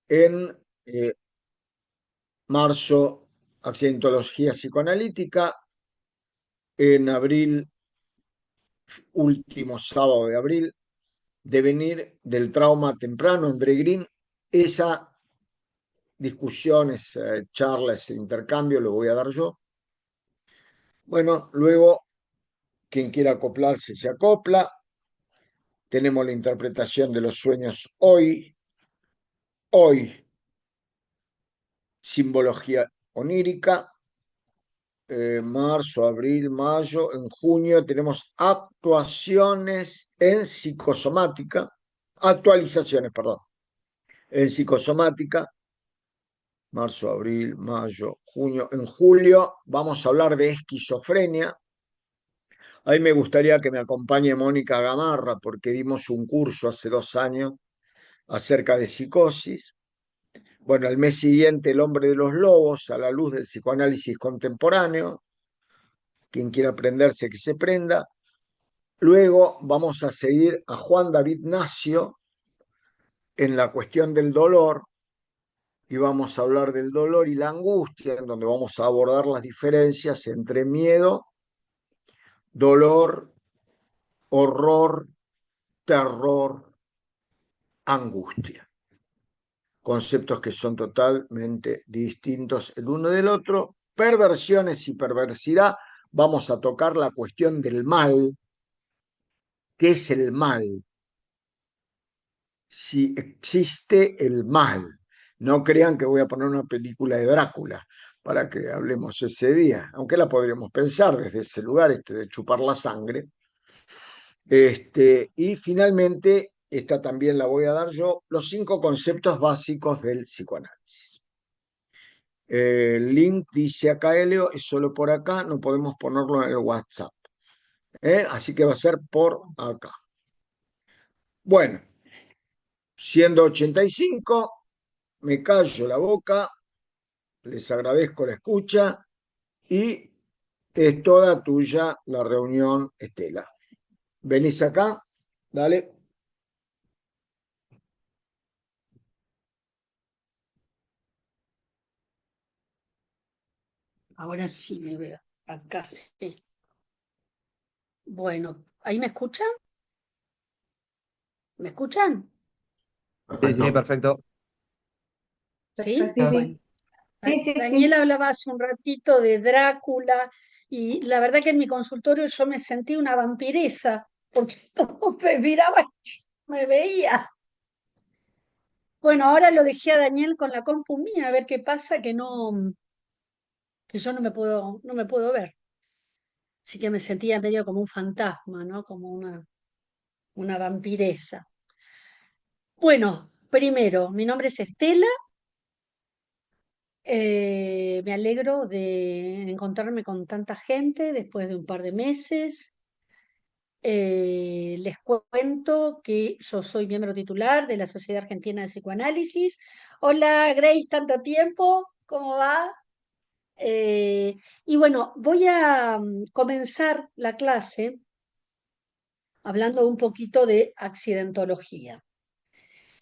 En marzo, accidentología psicoanalítica. En abril, último sábado de abril, devenir del trauma temprano, André Green. Esa discusión, esa charla, ese intercambio lo voy a dar yo. Bueno, luego, quien quiera acoplarse se acopla. Tenemos la interpretación de los sueños hoy, simbología onírica. Marzo, abril, mayo. En junio tenemos actuaciones en psicosomática, actualizaciones, perdón, en psicosomática. Marzo, abril, mayo, junio. En julio vamos a hablar de esquizofrenia. Ahí me gustaría que me acompañe Mónica Gamarra, porque dimos un curso hace 2 años acerca de psicosis. Bueno, al mes siguiente, El hombre de los lobos, a la luz del psicoanálisis contemporáneo. Quien quiera aprenderse, que se prenda. Luego vamos a seguir a Juan David Nacio en la cuestión del dolor, y vamos a hablar del dolor y la angustia, en donde vamos a abordar las diferencias entre miedo, dolor, horror, terror, angustia. Conceptos que son totalmente distintos el uno del otro. Perversiones y perversidad. Vamos a tocar la cuestión del mal. ¿Qué es el mal? Si existe el mal. No crean que voy a poner una película de Drácula para que hablemos ese día, aunque la podríamos pensar desde ese lugar, de chupar la sangre. Y finalmente, esta también la voy a dar yo, los 5 conceptos básicos del psicoanálisis. El link dice acá, Helio, es solo por acá, no podemos ponerlo en el WhatsApp. Así que va a ser por acá. Bueno, siendo 85, me callo la boca, les agradezco la escucha y es toda tuya la reunión, Estela. ¿Venís acá? Dale. Ahora sí me veo. Acá sí. Bueno, ¿ahí me escuchan? ¿Me escuchan? Sí, sí, perfecto. ¿Sí? Sí, Bueno. sí. Sí, sí, Daniel sí. hablaba hace un ratito de Drácula y la verdad que en mi consultorio yo me sentí una vampiresa porque todo me miraba, me veía. Bueno, ahora lo dejé a Daniel con la compu mía a ver qué pasa, que yo no me puedo ver. Así que me sentía medio como un fantasma, ¿no? Como una vampiresa. Bueno, primero, mi nombre es Estela. Me alegro de encontrarme con tanta gente después de un par de meses. Les cuento que yo soy miembro titular de la Sociedad Argentina de Psicoanálisis. Hola, Grace, tanto tiempo, ¿cómo va? Eh, y bueno, voy a comenzar la clase hablando un poquito de accidentología.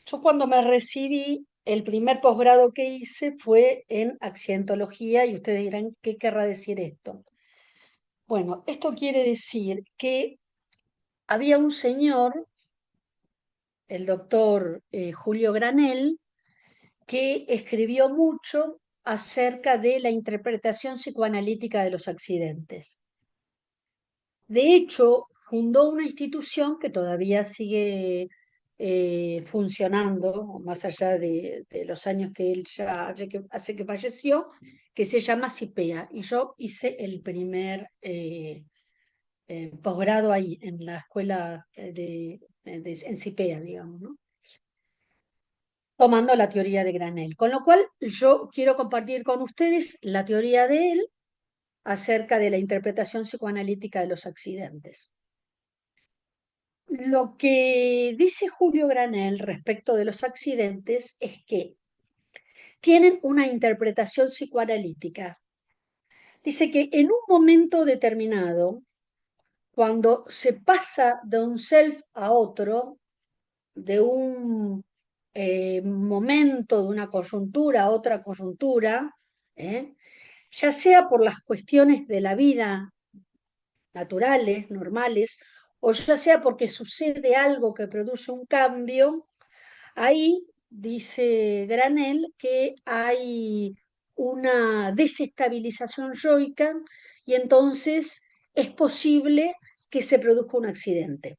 Yo cuando me recibí, el primer posgrado que hice fue en accidentología y ustedes dirán, ¿qué querrá decir esto? Bueno, esto quiere decir que había un señor, el doctor Julio Granell, que escribió mucho acerca de la interpretación psicoanalítica de los accidentes. De hecho, fundó una institución que todavía sigue funcionando, más allá de los años que él ya hace que falleció, que se llama CIPEA. Y yo hice el primer posgrado ahí, en la escuela en CIPEA, digamos, ¿no? Tomando la teoría de Granell. Con lo cual, yo quiero compartir con ustedes la teoría de él acerca de la interpretación psicoanalítica de los accidentes. Lo que dice Julio Granell respecto de los accidentes es que tienen una interpretación psicoanalítica. Dice que en un momento determinado, cuando se pasa de un self a otro, de un momento de una coyuntura a otra coyuntura, ya sea por las cuestiones de la vida naturales, normales, o ya sea porque sucede algo que produce un cambio, ahí dice Granel que hay una desestabilización yoica y entonces es posible que se produzca un accidente.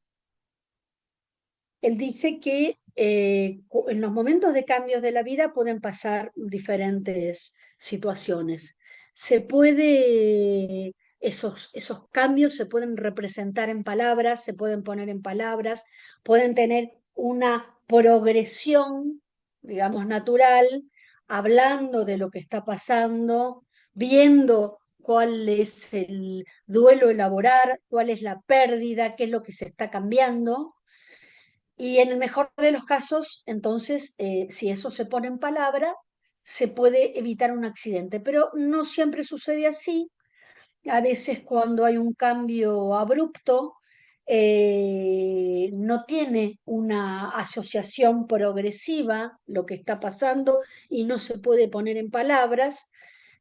Él dice que en los momentos de cambios de la vida pueden pasar diferentes situaciones. Se puede, esos cambios se pueden representar en palabras, se pueden poner en palabras, pueden tener una progresión, digamos, natural, hablando de lo que está pasando, viendo cuál es el duelo elaborar, cuál es la pérdida, qué es lo que se está cambiando y en el mejor de los casos, entonces, si eso se pone en palabra, se puede evitar un accidente, pero no siempre sucede así. A veces cuando hay un cambio abrupto, no tiene una asociación progresiva lo que está pasando y no se puede poner en palabras.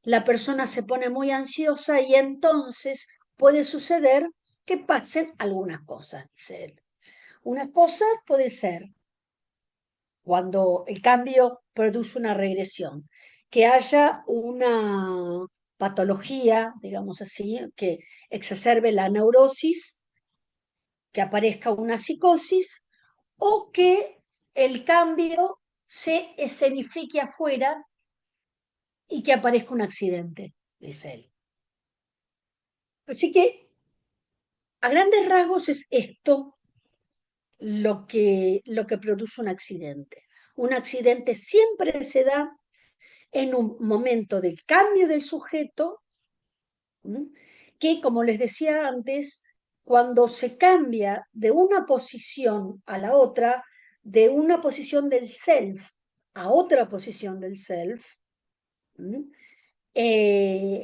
La persona se pone muy ansiosa y entonces puede suceder que pasen algunas cosas, dice él. Una cosa puede ser cuando el cambio produce una regresión, que haya una patología, digamos así, que exacerbe la neurosis, que aparezca una psicosis o que el cambio se escenifique afuera y que aparezca un accidente, dice él. Así que a grandes rasgos es esto lo que produce un accidente. Un accidente siempre se da en un momento del cambio del sujeto, que, como les decía antes, cuando se cambia de una posición a la otra, de una posición del self a otra posición del self, el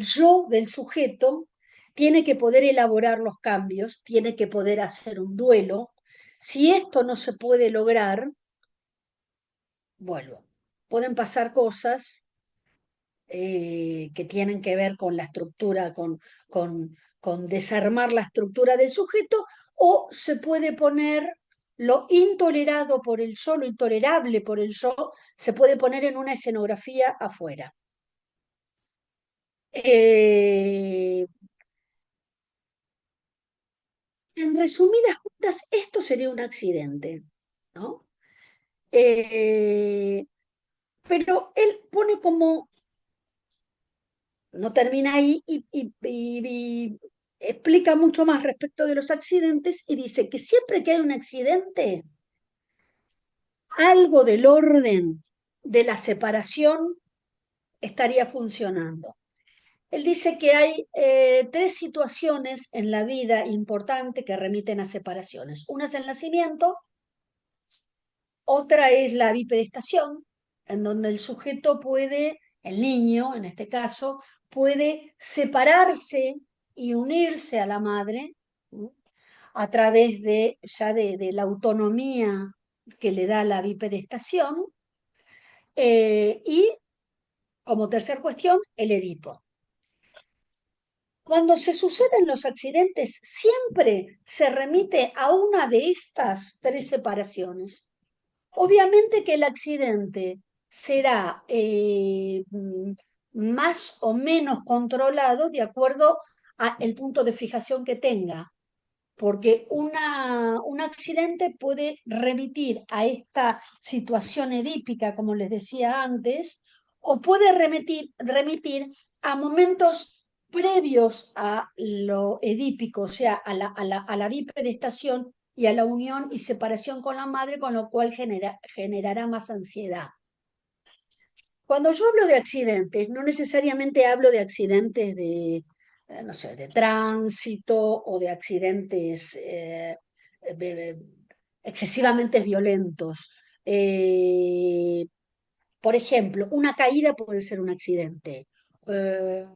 yo del sujeto tiene que poder elaborar los cambios, tiene que poder hacer un duelo. Si esto no se puede lograr, vuelvo, pueden pasar cosas que tienen que ver con la estructura, con desarmar la estructura del sujeto, o se puede poner lo intolerado por el yo, lo intolerable por el yo, se puede poner en una escenografía afuera. Eh, en resumidas cuentas, esto sería un accidente, ¿no? Eh, pero él pone como, no termina ahí y explica mucho más respecto de los accidentes y dice que siempre que hay un accidente, algo del orden de la separación estaría funcionando. Él dice que hay tres situaciones en la vida importantes que remiten a separaciones. Una es el nacimiento, otra es la bipedestación, en donde el sujeto puede, el niño en este caso, puede separarse y unirse a la madre, ¿no?, a través de ya de la autonomía que le da la bipedestación. Y como tercer cuestión, el Edipo. Cuando se suceden los accidentes, siempre se remite a una de estas tres separaciones. Obviamente que el accidente será más o menos controlado de acuerdo al punto de fijación que tenga, porque un accidente puede remitir a esta situación edípica, como les decía antes, o puede remitir a momentos previos a lo edípico, o sea, a la bipedestación y a la unión y separación con la madre, con lo cual generará más ansiedad. Cuando yo hablo de accidentes, no necesariamente hablo de accidentes no sé, de tránsito o de accidentes de- excesivamente violentos. Por ejemplo, una caída puede ser un accidente. Eh,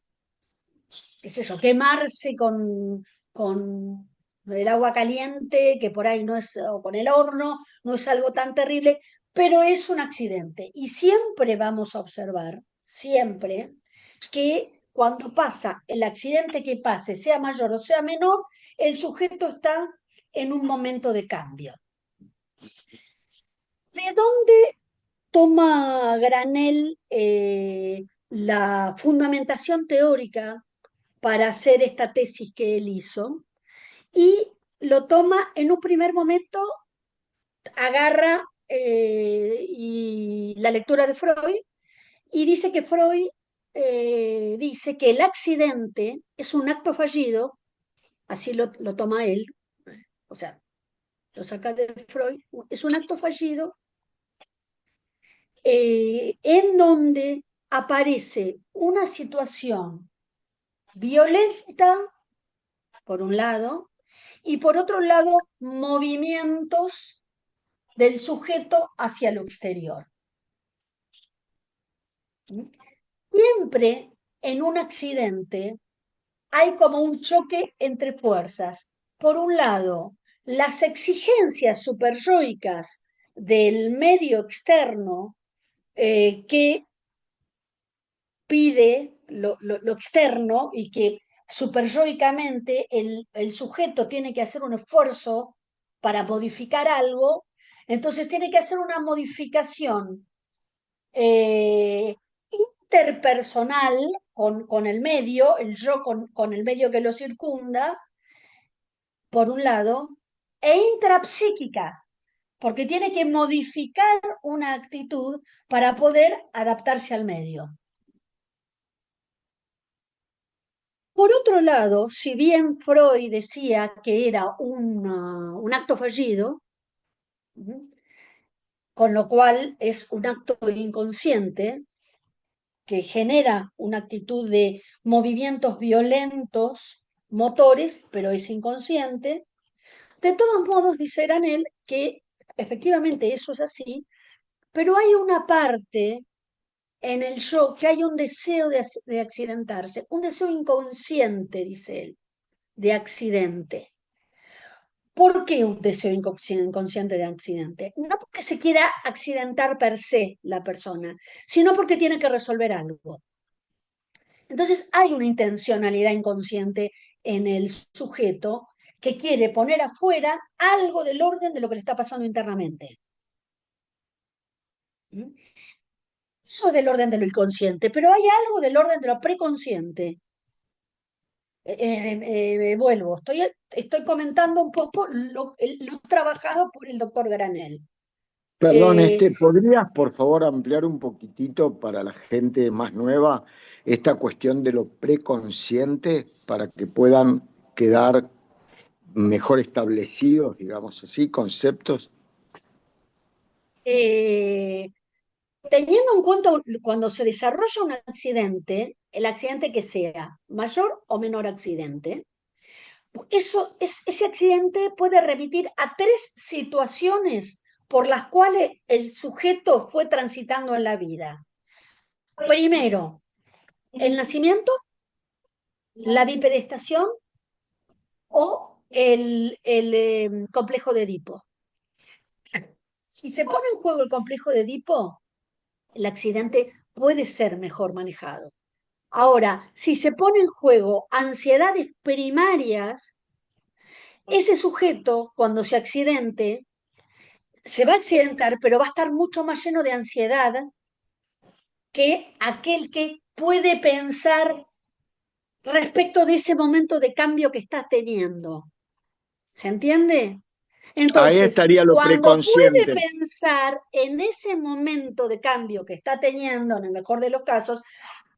qué sé yo, quemarse con el agua caliente, que por ahí no es, o con el horno, no es algo tan terrible, pero es un accidente. Y siempre vamos a observar, siempre, que cuando pasa el accidente que pase, sea mayor o sea menor, el sujeto está en un momento de cambio. ¿De dónde toma Granel la fundamentación teórica para hacer esta tesis que él hizo? Y lo toma en un primer momento, agarra y la lectura de Freud y dice que Freud dice que el accidente es un acto fallido, así lo toma él, o sea, lo saca de Freud, es un acto fallido en donde aparece una situación violenta, por un lado, y por otro lado, movimientos del sujeto hacia lo exterior. Siempre en un accidente hay como un choque entre fuerzas. Por un lado, las exigencias superyoicas del medio externo que pide lo externo y que superyoicamente el sujeto tiene que hacer un esfuerzo para modificar algo, entonces tiene que hacer una modificación eh, interpersonal con el medio, el yo con el medio que lo circunda, por un lado, e intrapsíquica, porque tiene que modificar una actitud para poder adaptarse al medio. Por otro lado, si bien Freud decía que era un acto fallido, con lo cual es un acto inconsciente, que genera una actitud de movimientos violentos, motores, pero es inconsciente. De todos modos, dice Granel que efectivamente eso es así, pero hay una parte en el yo que hay un deseo de accidentarse, un deseo inconsciente, dice él, de accidente. ¿Por qué un deseo inconsciente de accidente? No porque se quiera accidentar per se la persona, sino porque tiene que resolver algo. Entonces hay una intencionalidad inconsciente en el sujeto que quiere poner afuera algo del orden de lo que le está pasando internamente. Eso es del orden de lo inconsciente, pero hay algo del orden de lo preconsciente. Vuelvo, estoy comentando un poco lo trabajado por el doctor Granel. Perdón, Eh, ¿podrías por favor ampliar un poquitito para la gente más nueva esta cuestión de lo preconsciente para que puedan quedar mejor establecidos, digamos así, conceptos? eh, Teniendo en cuenta cuando se desarrolla un accidente, el accidente que sea, mayor o menor accidente, ese accidente puede remitir a tres situaciones por las cuales el sujeto fue transitando en la vida. Primero, el nacimiento, la bipedestación o el complejo de Edipo. Si se pone en juego el complejo de Edipo, el accidente puede ser mejor manejado. Ahora, si se pone en juego ansiedades primarias, ese sujeto, cuando se accidente, se va a accidentar, pero va a estar mucho más lleno de ansiedad que aquel que puede pensar respecto de ese momento de cambio que está teniendo. ¿Se entiende? Ahí Entonces, estaría lo cuando puede preconsciente. pensar en ese momento de cambio que está teniendo, en el mejor de los casos,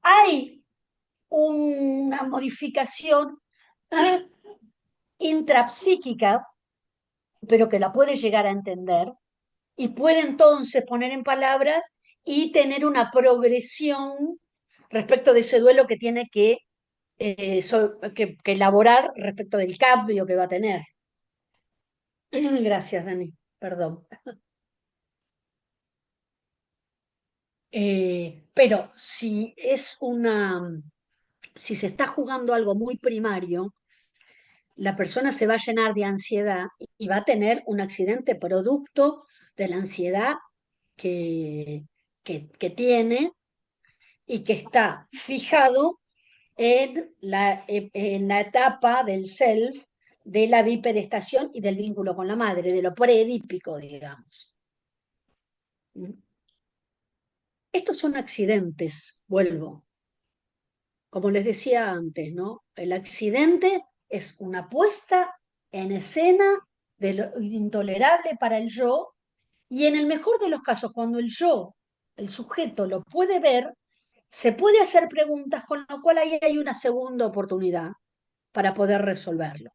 hay una modificación intrapsíquica, pero que la puede llegar a entender y puede entonces poner en palabras y tener una progresión respecto de ese duelo que tiene que elaborar respecto del cambio que va a tener. Gracias, Dani. Perdón. Pero si se está jugando algo muy primario, la persona se va a llenar de ansiedad y va a tener un accidente producto de la ansiedad que, que tiene y que está fijado en la etapa del self, de la bipedestación y del vínculo con la madre, de lo preedípico, digamos. Estos son accidentes, vuelvo. Como les decía antes, ¿no? El accidente es una puesta en escena de lo intolerable para el yo, y en el mejor de los casos, cuando el yo, el sujeto, lo puede ver, se puede hacer preguntas, con lo cual ahí hay una segunda oportunidad para poder resolverlo.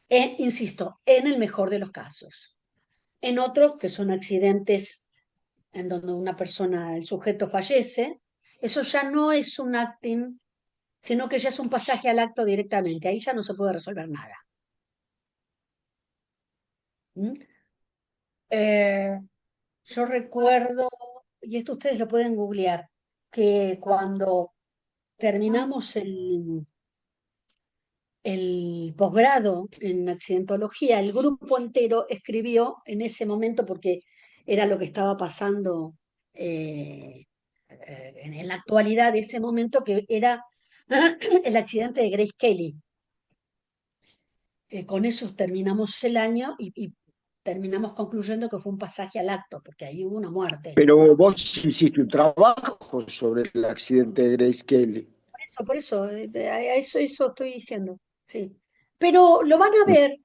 Insisto, en el mejor de los casos. En otros, que son accidentes en donde una persona, el sujeto fallece, eso ya no es un acting, sino que ya es un pasaje al acto directamente. Ahí ya no se puede resolver nada. ¿Mm? Eh, yo recuerdo, y esto ustedes lo pueden googlear, que cuando terminamos el posgrado en accidentología, el grupo entero escribió en ese momento, porque era lo que estaba pasando en la actualidad de ese momento, que era el accidente de Grace Kelly. Con eso terminamos el año y terminamos concluyendo que fue un pasaje al acto, porque ahí hubo una muerte. Pero vos hiciste un trabajo sobre el accidente de Grace Kelly. Por eso, eso estoy diciendo, sí. Pero lo van a ver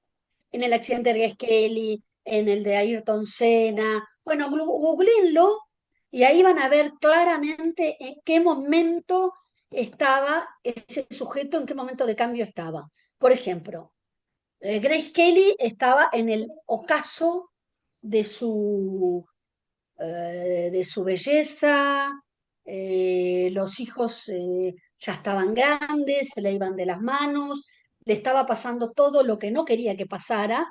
en el accidente de Grace Kelly, en el de Ayrton Senna. Bueno, googleenlo y ahí van a ver claramente en qué momento estaba ese sujeto, en qué momento de cambio estaba. Por ejemplo, Grace Kelly estaba en el ocaso de de su belleza, los hijos ya estaban grandes, se le iban de las manos, le estaba pasando todo lo que no quería que pasara,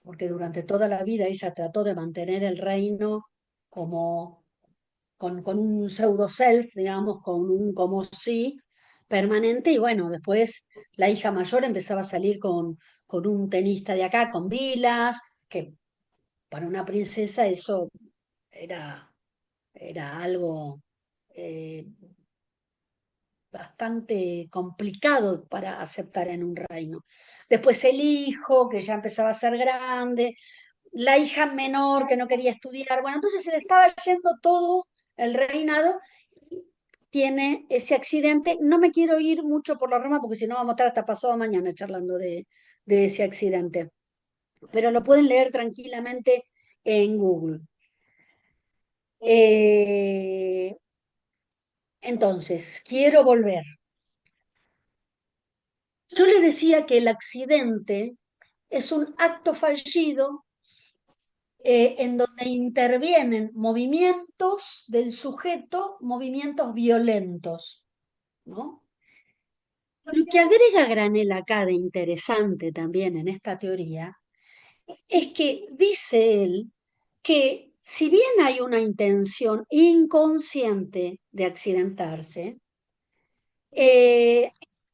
porque durante toda la vida ella trató de mantener el reino como con un pseudo self, digamos, con un como sí permanente, y bueno, después la hija mayor empezaba a salir con un tenista de acá, con Vilas, que para una princesa eso era, era algo eh, bastante complicado para aceptar en un reino. Después el hijo, que ya empezaba a ser grande, la hija menor que no quería estudiar. Bueno, entonces se le estaba yendo todo el reinado. Tiene ese accidente. No me quiero ir mucho por la rama porque si no vamos a estar hasta pasado mañana charlando de ese accidente. Pero lo pueden leer tranquilamente en Google. Eh, entonces, quiero volver. Yo le decía que el accidente es un acto fallido en donde intervienen movimientos del sujeto, movimientos violentos, ¿no? Lo que agrega Granell acá de interesante también en esta teoría es que dice él que si bien hay una intención inconsciente de accidentarse,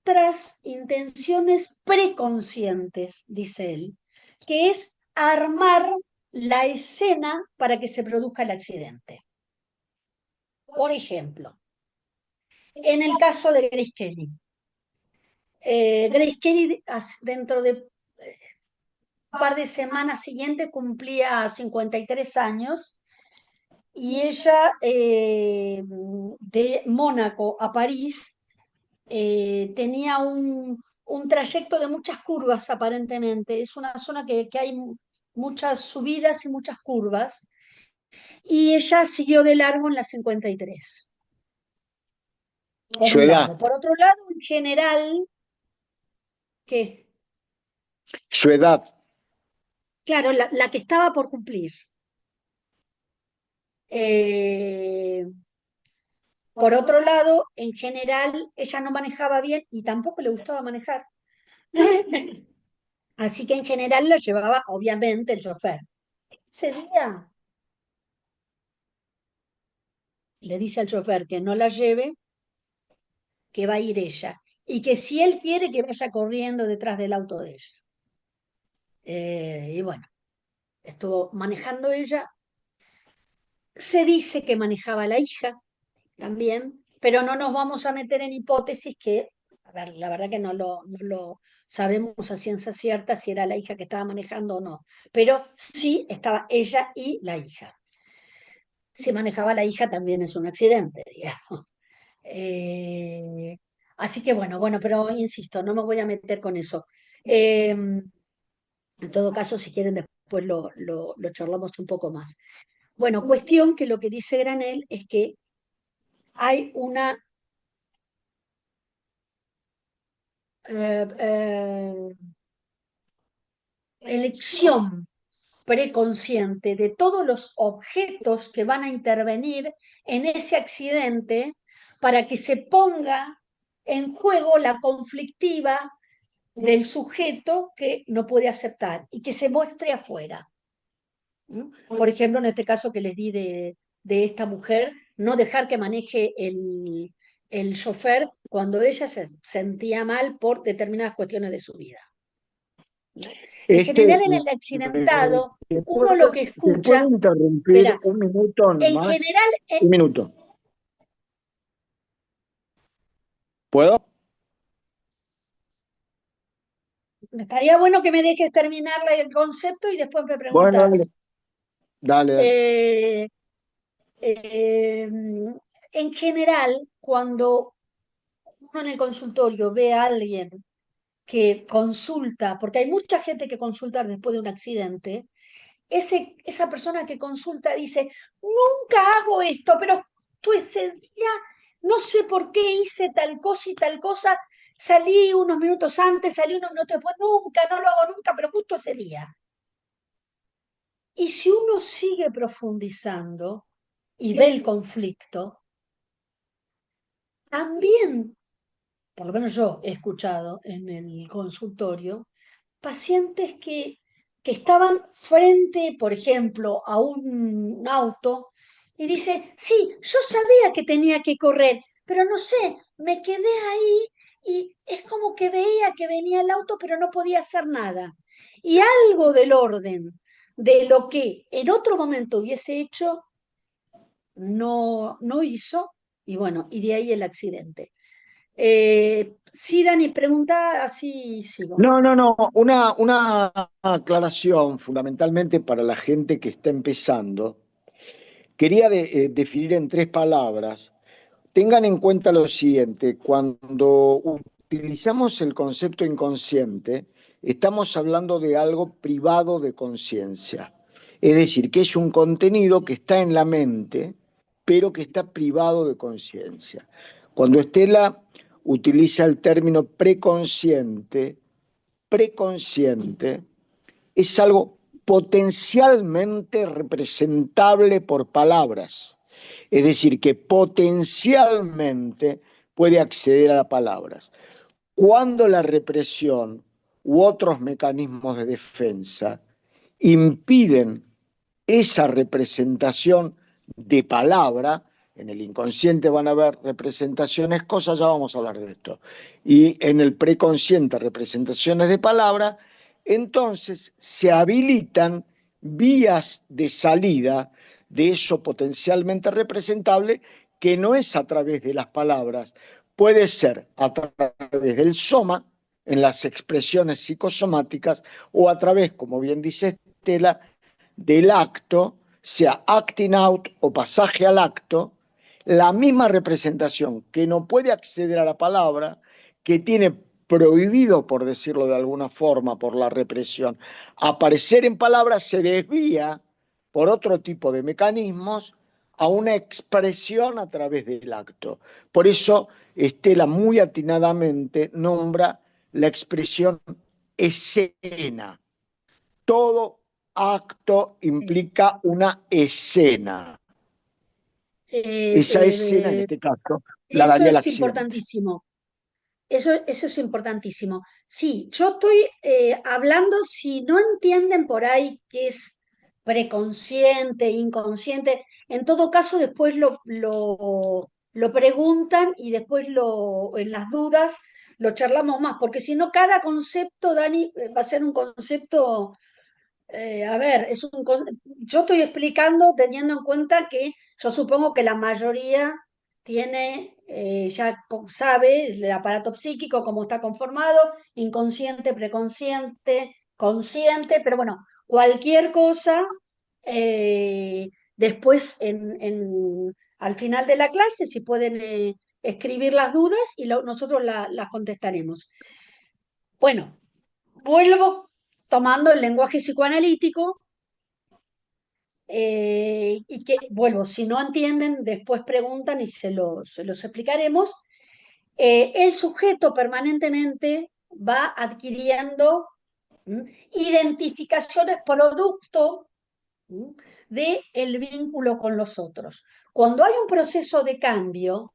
otras intenciones preconscientes, dice él, que es armar la escena para que se produzca el accidente. Por ejemplo, en el caso de Grace Kelly. Grace Kelly dentro de un par de semanas siguientes cumplía 53 años y ella de Mónaco a París tenía un trayecto de muchas curvas aparentemente. Es una zona que hay muchas subidas y muchas curvas. Y ella siguió de largo en la 53, por Su un edad, lado. Por otro lado, en general, que, su edad. claro, la que estaba por cumplir. Eh, por otro lado, en general, ella no manejaba bien y tampoco le gustaba manejar. Así que en general la llevaba, obviamente, el chofer. Ese día le dice al chofer que no la lleve, que va a ir ella. y que si él quiere que vaya corriendo detrás del auto de ella. Y bueno, estuvo manejando ella. Se dice que manejaba la hija también, pero no nos vamos a meter en hipótesis que, a ver, la verdad que no lo sabemos a ciencia cierta si era la hija que estaba manejando o no, pero sí estaba ella y la hija. Si manejaba la hija también es un accidente, digamos. Eh, Así que bueno, pero insisto, no me voy a meter con eso. En todo caso, si quieren, después lo charlamos un poco más. Bueno, cuestión que lo que dice Granel es que hay una eh, eh, elección preconsciente de todos los objetos que van a intervenir en ese accidente para que se ponga en juego la conflictiva del sujeto que no puede aceptar y que se muestre afuera. ¿No? Por ejemplo, en este caso que les di de esta mujer, no dejar que maneje el chofer cuando ella se sentía mal por determinadas cuestiones de su vida. En Este, general, en el accidentado, uno lo que ¿te puedo escucha, interrumpir verá, un minuto en más? general, Un minuto. ¿Puedo? estaría bueno que me dejes terminar el concepto y después me Bueno, dale, preguntas. dale, dale. Eh, eh, en general, cuando uno en el consultorio ve a alguien que consulta, porque hay mucha gente que consulta después de un accidente, esa persona que consulta dice, nunca hago esto, pero tú ese día, no sé por qué hice tal cosa y tal cosa, salí unos minutos antes, salí unos minutos después, nunca, no lo hago nunca, pero justo ese día. Y si uno sigue profundizando y ve el conflicto, también, por lo menos yo he escuchado en el consultorio, pacientes que estaban frente, por ejemplo, a un auto y dice, sí, yo sabía que tenía que correr, pero no sé, me quedé ahí y es como que veía que venía el auto, pero no podía hacer nada. Y algo del orden de lo que en otro momento hubiese hecho, no hizo, y bueno, y de ahí el accidente. Sí, Dani, pregunta, así sigo. No, no, no. Una aclaración fundamentalmente para la gente que está empezando. Quería definir en tres palabras. Tengan en cuenta lo siguiente, cuando utilizamos el concepto inconsciente, estamos hablando de algo privado de conciencia. Es decir, que es un contenido que está en la mente, pero que está privado de conciencia. Cuando Estela utiliza el término preconsciente es algo potencialmente representable por palabras. Es decir, que potencialmente puede acceder a palabras. Cuando la represión u otros mecanismos de defensa impiden esa representación de palabra, en el inconsciente van a haber representaciones, cosas, ya vamos a hablar de esto, y en el preconsciente representaciones de palabra, entonces se habilitan vías de salida de eso potencialmente representable que no es a través de las palabras, puede ser a través del soma, en las expresiones psicosomáticas, o a través, como bien dice Estela, del acto, sea acting out o pasaje al acto, la misma representación que no puede acceder a la palabra, que tiene prohibido, por decirlo de alguna forma, por la represión, aparecer en palabras, se desvía por otro tipo de mecanismos a una expresión a través del acto. Por eso Estela muy atinadamente nombra la expresión escena. Todo acto Sí. implica una escena. Eh, Esa escena, en eh, este caso, la Eso daría el es accidente. importantísimo. Eso es importantísimo. Sí, yo estoy hablando, si no entienden por ahí qué es preconsciente, inconsciente, en todo caso después lo preguntan y después en las dudas lo charlamos más, porque si no, cada concepto, Dani, va a ser un concepto, a ver, yo estoy explicando teniendo en cuenta que yo supongo que la mayoría tiene, sabe el aparato psíquico, cómo está conformado, inconsciente, preconsciente, consciente, pero bueno, cualquier cosa, después al final de la clase, si pueden escribir las dudas y nosotros las contestaremos. Bueno, vuelvo tomando el lenguaje psicoanalítico, y que, vuelvo, si no entienden, después preguntan y se los explicaremos. El sujeto permanentemente va adquiriendo identificaciones producto del vínculo con los otros. Cuando hay un proceso de cambio,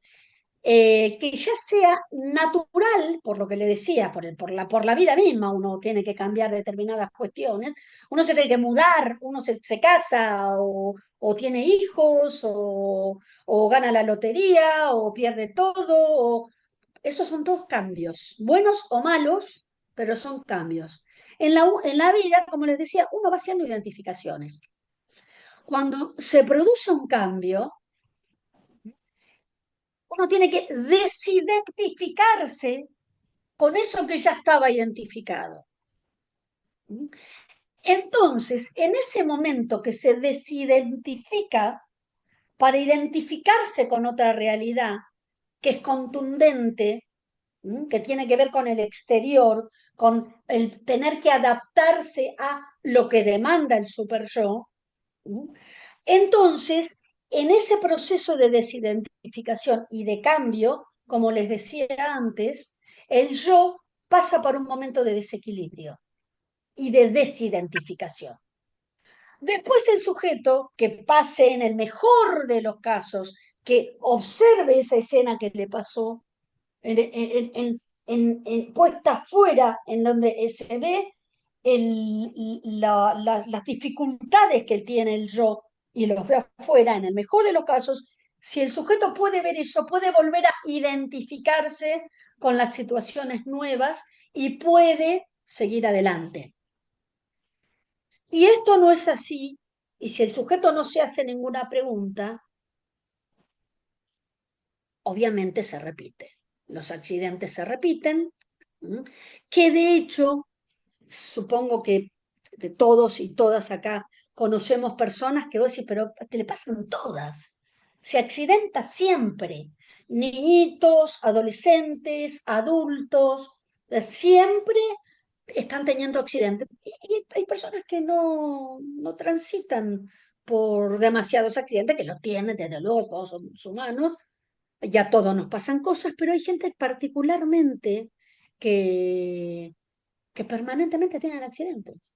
que ya sea natural, por lo que le decía, por la vida misma, uno tiene que cambiar determinadas cuestiones, uno se tiene que mudar, uno se casa o tiene hijos o gana la lotería o pierde todo, esos son todos cambios, buenos o malos, pero son cambios. En la vida, como les decía, uno va haciendo identificaciones. Cuando se produce un cambio, uno tiene que desidentificarse con eso que ya estaba identificado. Entonces, en ese momento que se desidentifica para identificarse con otra realidad que es contundente, que tiene que ver con el exterior, con el tener que adaptarse a lo que demanda el super yo, entonces, en ese proceso de desidentificación y de cambio, como les decía antes, el yo pasa por un momento de desequilibrio y de desidentificación. Después el sujeto, que pase en el mejor de los casos, que observe esa escena que le pasó, puesta fuera, en donde se ve las dificultades que tiene el yo y los ve afuera, en el mejor de los casos, si el sujeto puede ver eso, puede volver a identificarse con las situaciones nuevas y puede seguir adelante. Si esto no es así, y si el sujeto no se hace ninguna pregunta, obviamente se repite. Los accidentes se repiten, que de hecho, supongo que de todos y todas acá conocemos personas que vos decís, pero te le pasan todas. Se accidenta siempre. Niñitos, adolescentes, adultos, siempre están teniendo accidentes. Y hay personas que no transitan por demasiados accidentes, que los tienen, desde luego, todos somos humanos, ya a todos nos pasan cosas, pero hay gente particularmente que permanentemente tienen accidentes.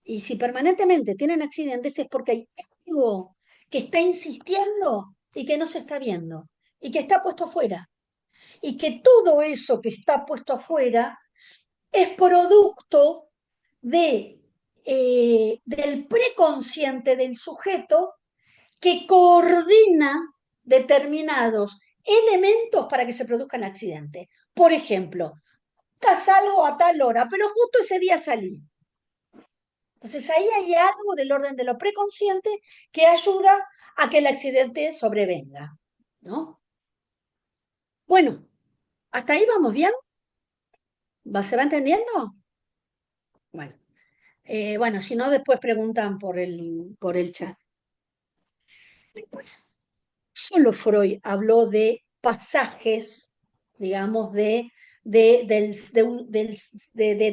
Y si permanentemente tienen accidentes es porque hay algo que está insistiendo y que no se está viendo y que está puesto afuera. Y que todo eso que está puesto afuera es producto del preconsciente del sujeto que coordina determinados elementos para que se produzca el accidente. Por ejemplo, salgo a tal hora, pero justo ese día salí. Entonces ahí hay algo del orden de lo preconsciente que ayuda a que el accidente sobrevenga, ¿no? Bueno, ¿hasta ahí vamos bien? ¿Se va entendiendo? Bueno, bueno, si no, después preguntan por el chat. Después, solo Freud habló de pasajes, digamos, de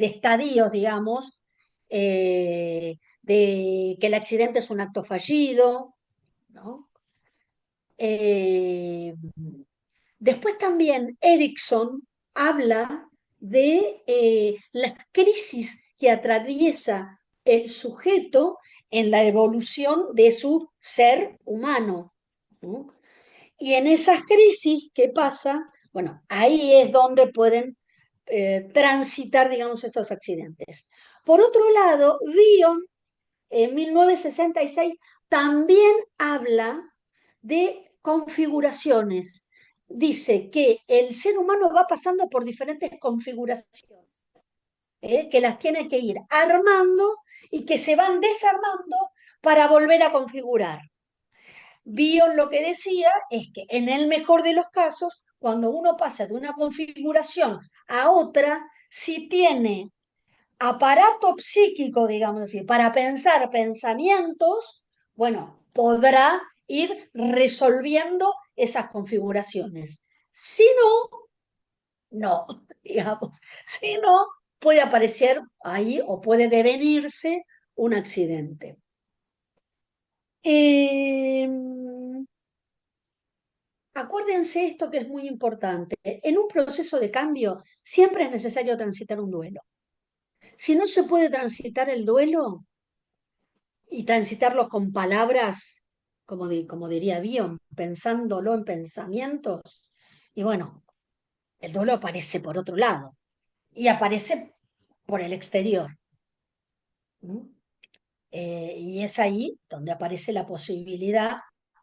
estadios, digamos, de que el accidente es un acto fallido, ¿no? Después también Erickson habla de las crisis que atraviesa el sujeto en la evolución de su ser humano, ¿no? Y en esas crisis, ¿qué pasa? Bueno, ahí es donde pueden transitar, digamos, estos accidentes. Por otro lado, Bion, en 1966, también habla de configuraciones dice que el ser humano va pasando por diferentes configuraciones, que las tiene que ir armando y que se van desarmando para volver a configurar. Bion lo que decía es que en el mejor de los casos, cuando uno pasa de una configuración a otra, si tiene aparato psíquico, digamos así, para pensar pensamientos, bueno, podrá ir resolviendo esas configuraciones. Si no, no, digamos, si no, puede aparecer ahí o puede devenirse un accidente. Acuérdense esto que es muy importante. En un proceso de cambio siempre es necesario transitar un duelo. Si no se puede transitar el duelo y transitarlo con palabras, como diría Bion, pensándolo en pensamientos, y bueno, el duelo aparece por otro lado y aparece por el exterior. ¿Mm? Y es ahí donde aparece la posibilidad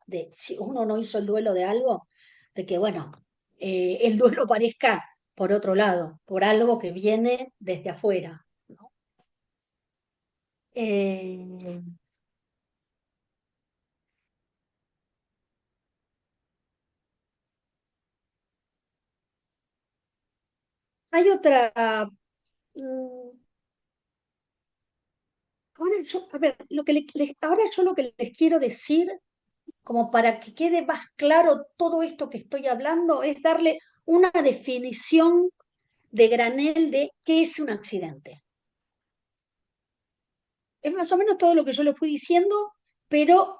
de, si uno no hizo el duelo de algo, de que, bueno, el duelo aparezca por otro lado, por algo que viene desde afuera, ¿no? Eh, hay otra... mm, ahora yo, a ver, ahora yo lo que les quiero decir, como para que quede más claro todo esto que estoy hablando, es darle una definición de granel de qué es un accidente. Es más o menos todo lo que yo le fui diciendo, pero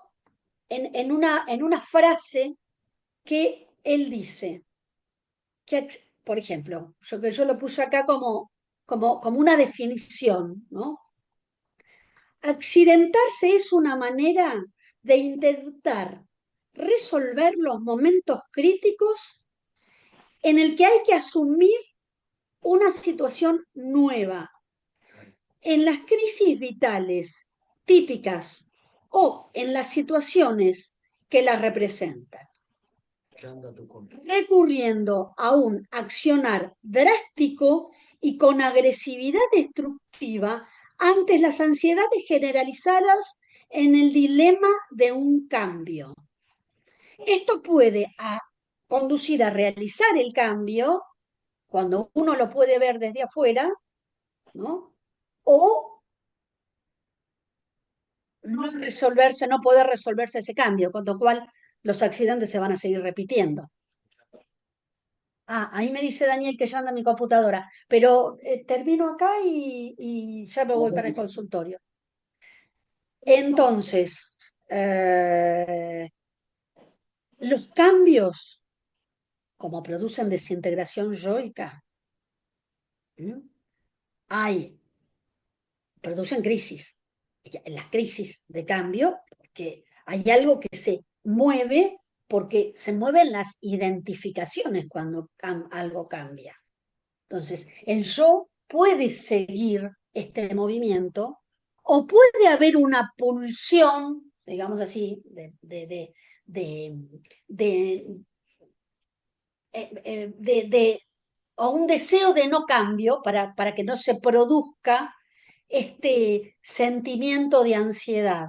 en una frase que él dice. Que, por ejemplo, yo lo puse acá como una definición, ¿no? Accidentarse es una manera de intentar resolver los momentos críticos en el que hay que asumir una situación nueva. En las crisis vitales típicas o en las situaciones que las representan, recurriendo a un accionar drástico y con agresividad destructiva ante las ansiedades generalizadas en el dilema de un cambio. Esto puede conducir a realizar el cambio cuando uno lo puede ver desde afuera, ¿no? O no poder resolverse ese cambio, con lo cual los accidentes se van a seguir repitiendo. Ahí me dice Daniel que ya anda mi computadora, pero termino acá y ya me voy para el consultorio. Entonces, los cambios, como producen desintegración yoica, ¿m? hay, producen crisis. Las crisis de cambio, porque hay algo que se mueve, porque se mueven las identificaciones cuando algo cambia. Entonces, el yo puede seguir este movimiento o puede haber una pulsión, digamos así, de, de, o un deseo de no cambio para que no se produzca este sentimiento de ansiedad.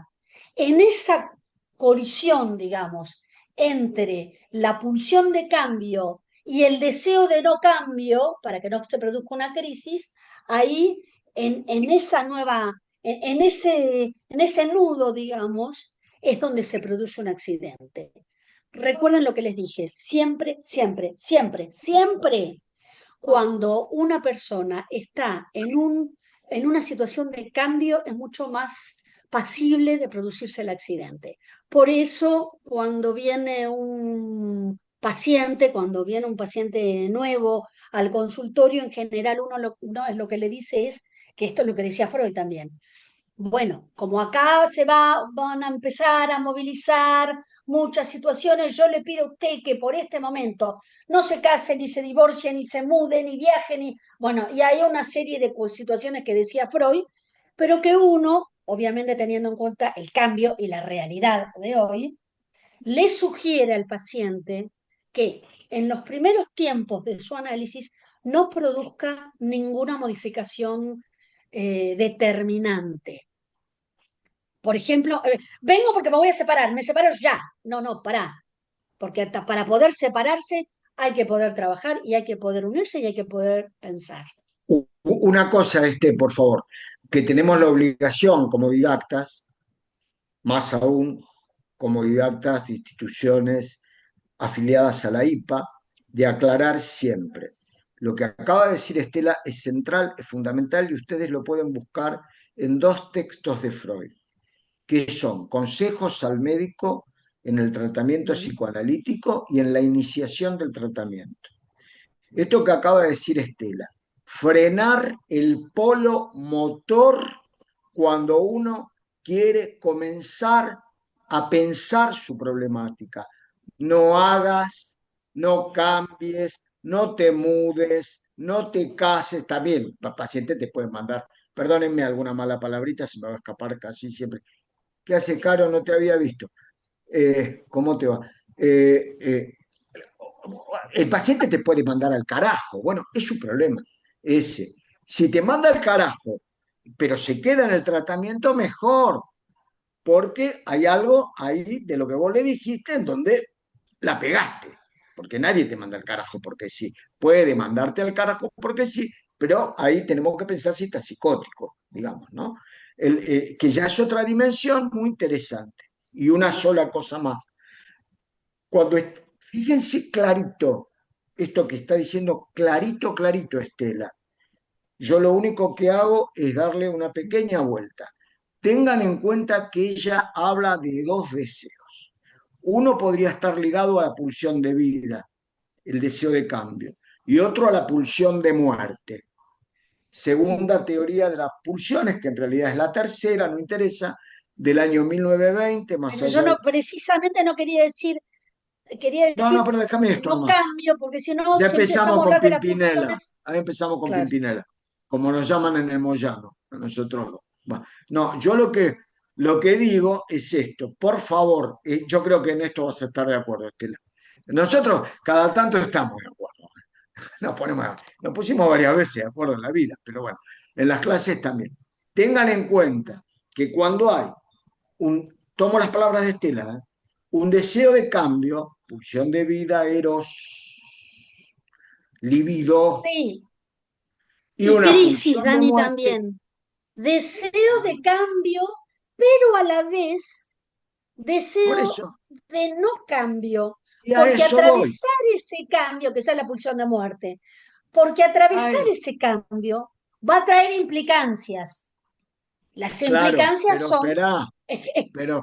En esa colisión, digamos, entre la pulsión de cambio y el deseo de no cambio, para que no se produzca una crisis, ahí en esa nueva, en ese nudo, digamos, es donde se produce un accidente. Recuerden lo que les dije, siempre, siempre, siempre, siempre cuando una persona está en una situación de cambio es mucho más pasible de producirse el accidente. Por eso, cuando viene un paciente nuevo al consultorio, en general uno es lo que le dice es, que esto es lo que decía Freud también, bueno, como acá van a empezar a movilizar muchas situaciones, yo le pido a usted que por este momento no se case, ni se divorcie, ni se mude, ni viaje, ni... Bueno, y hay una serie de situaciones que decía Freud, pero que uno, obviamente teniendo en cuenta el cambio y la realidad de hoy, le sugiere al paciente que en los primeros tiempos de su análisis no produzca ninguna modificación determinante. Por ejemplo, vengo porque me voy a separar, me separo ya. No, no, pará. Porque para poder separarse hay que poder trabajar y hay que poder unirse y hay que poder pensar. Una cosa, por favor, que tenemos la obligación como didactas, más aún como didactas de instituciones afiliadas a la IPA, de aclarar siempre. Lo que acaba de decir Estela es central, es fundamental y ustedes lo pueden buscar en dos textos de Freud, que son Consejos al médico en el tratamiento psicoanalítico y en la iniciación del tratamiento. Esto que acaba de decir Estela, frenar el polo motor cuando uno quiere comenzar a pensar su problemática. No hagas, no cambies, no te mudes, no te cases. También, el paciente te puede mandar, perdónenme alguna mala palabrita, se me va a escapar casi siempre. ¿Qué hace, Caro? No te había visto. ¿Cómo te va? Eh, el paciente te puede mandar al carajo. Bueno, es su problema, ese. Si te manda al carajo, pero se queda en el tratamiento, mejor, porque hay algo ahí de lo que vos le dijiste en donde la pegaste, porque nadie te manda al carajo porque sí. Puede mandarte al carajo porque sí, pero ahí tenemos que pensar si está psicótico, digamos, ¿no? Que ya es otra dimensión muy interesante. Y una sola cosa más. Fíjense clarito, esto que está diciendo clarito, clarito Estela. Yo lo único que hago es darle una pequeña vuelta. Tengan en cuenta que ella habla de dos deseos. Uno podría estar ligado a la pulsión de vida, el deseo de cambio, y otro a la pulsión de muerte. Segunda teoría de las pulsiones, que en realidad es la tercera, no interesa, del año 1920, más Bueno, yo allá de... no, precisamente no quería decir, quería No, decir no, pero déjame esto no nomás. cambio, porque si no, Ya si empezamos empezamos a con hablar de las Pimpinela. pulsiones, Ahí empezamos con claro. Pimpinela, como nos llaman en el Moyano, a nosotros dos. Bueno, no, yo lo que digo es esto. Por favor, yo creo que en esto vas a estar de acuerdo, Estela. Nosotros cada tanto estamos de acuerdo. Nos pusimos varias veces de acuerdo en la vida, pero bueno, en las clases también. Tengan en cuenta que cuando hay tomo las palabras de Estela, un deseo de cambio, pulsión de vida, eros, libido, Sí, y y una crisis, pulsión de Dani, muerte, también. Deseo de cambio, pero a la vez por deseo eso, de no cambio, y a porque eso voy, atravesar ese cambio, que esa es la pulsión de muerte, porque a atravesar eso. ese cambio va a traer implicancias. Las Claro, implicancias pero son, espera, pero,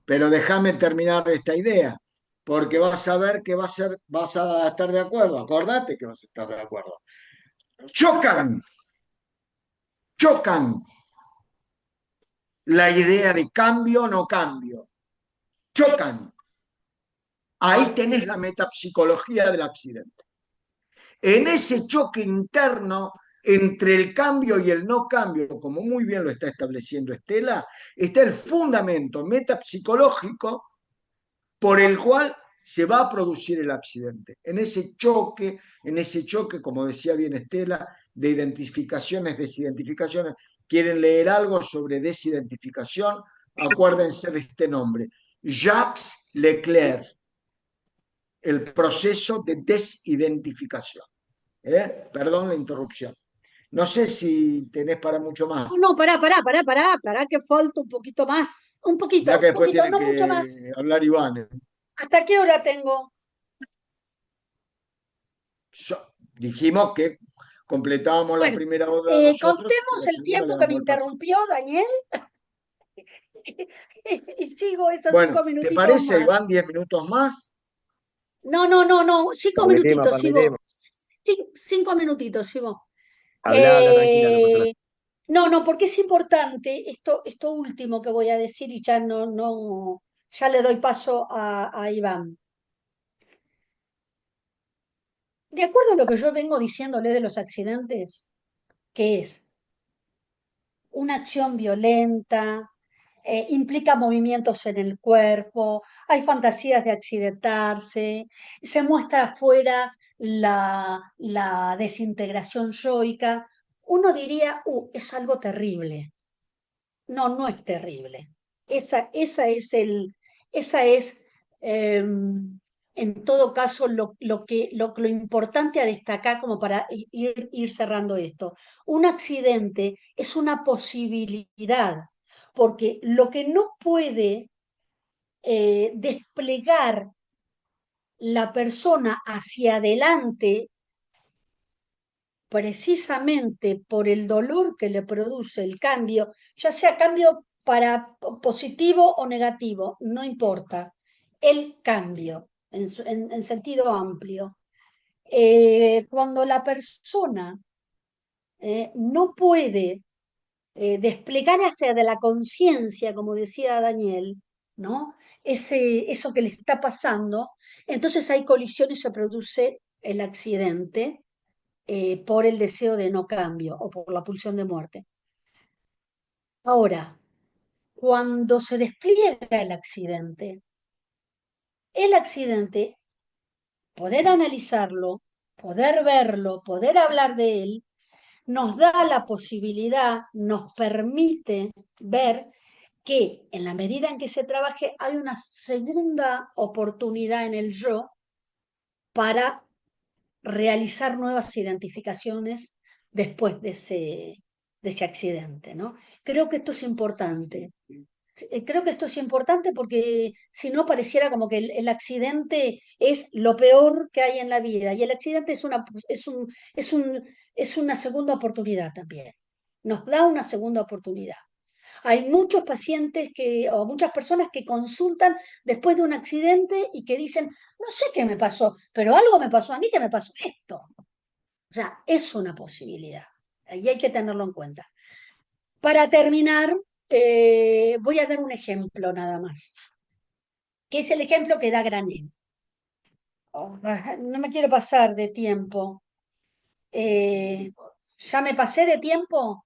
pero déjame terminar esta idea, porque vas a ver que vas a estar de acuerdo, acordate que vas a estar de acuerdo. Chocan, chocan la idea de cambio o no cambio, chocan. Ahí tenés la metapsicología del accidente. En ese choque interno entre el cambio y el no cambio, como muy bien lo está estableciendo Estela, está el fundamento metapsicológico por el cual se va a producir el accidente. En ese choque, como decía bien Estela, de identificaciones, desidentificaciones. ¿Quieren leer algo sobre desidentificación? Acuérdense de este nombre. Jacques Leclerc, el proceso de desidentificación. Perdón la interrupción. No sé si tenés para mucho más, no, pará, que falta un poquito más, ya que un después poquito, tiene no mucho que más. hablar Iván. ¿Hasta qué hora tengo? Dijimos que completábamos la Bueno, primera hora nosotros y que contemos la el segunda le tiempo que me damos el pase. interrumpió Daniel y sigo esos Bueno, cinco ¿te minutitos parece, más. Iván, 10 minutos más? No, 5 minutitos, sigo. Permitimos. 5 minutitos, sigo. Habla tranquila, no pasa nada. Eh, no, porque es importante esto último que voy a decir y ya ya le doy paso a Iván. De acuerdo a lo que yo vengo diciéndole de los accidentes, que es una acción violenta, implica movimientos en el cuerpo, hay fantasías de accidentarse, se muestra afuera la desintegración yoica. Uno diría, es algo terrible. No, no es terrible. Esa es esa es en todo caso lo importante a destacar como para ir cerrando esto. Un accidente es una posibilidad, porque lo que no puede desplegar la persona hacia adelante precisamente por el dolor que le produce el cambio, ya sea cambio para positivo o negativo, no importa, el cambio en sentido amplio. Cuando la persona no puede desplegar hacia de la conciencia, como decía Daniel, ¿no? Eso que le está pasando, entonces hay colisión y se produce el accidente por el deseo de no cambio o por la pulsión de muerte. Ahora, cuando se despliega el accidente, poder analizarlo, poder verlo, poder hablar de él, nos da la posibilidad, nos permite ver que en la medida en que se trabaje hay una segunda oportunidad en el yo para realizar nuevas identificaciones después de ese accidente, ¿no? Creo que esto es importante. Creo que esto es importante porque si no pareciera como que el accidente es lo peor que hay en la vida y el accidente es una segunda oportunidad también. Nos da una segunda oportunidad. Hay muchos pacientes o muchas personas que consultan después de un accidente y que dicen, no sé qué me pasó, pero algo me pasó a mí que me pasó esto. O sea, es una posibilidad y hay que tenerlo en cuenta. Para terminar, voy a dar un ejemplo nada más, que es el ejemplo que da Granel. Oh, no me quiero pasar de tiempo. ¿Ya me pasé de tiempo?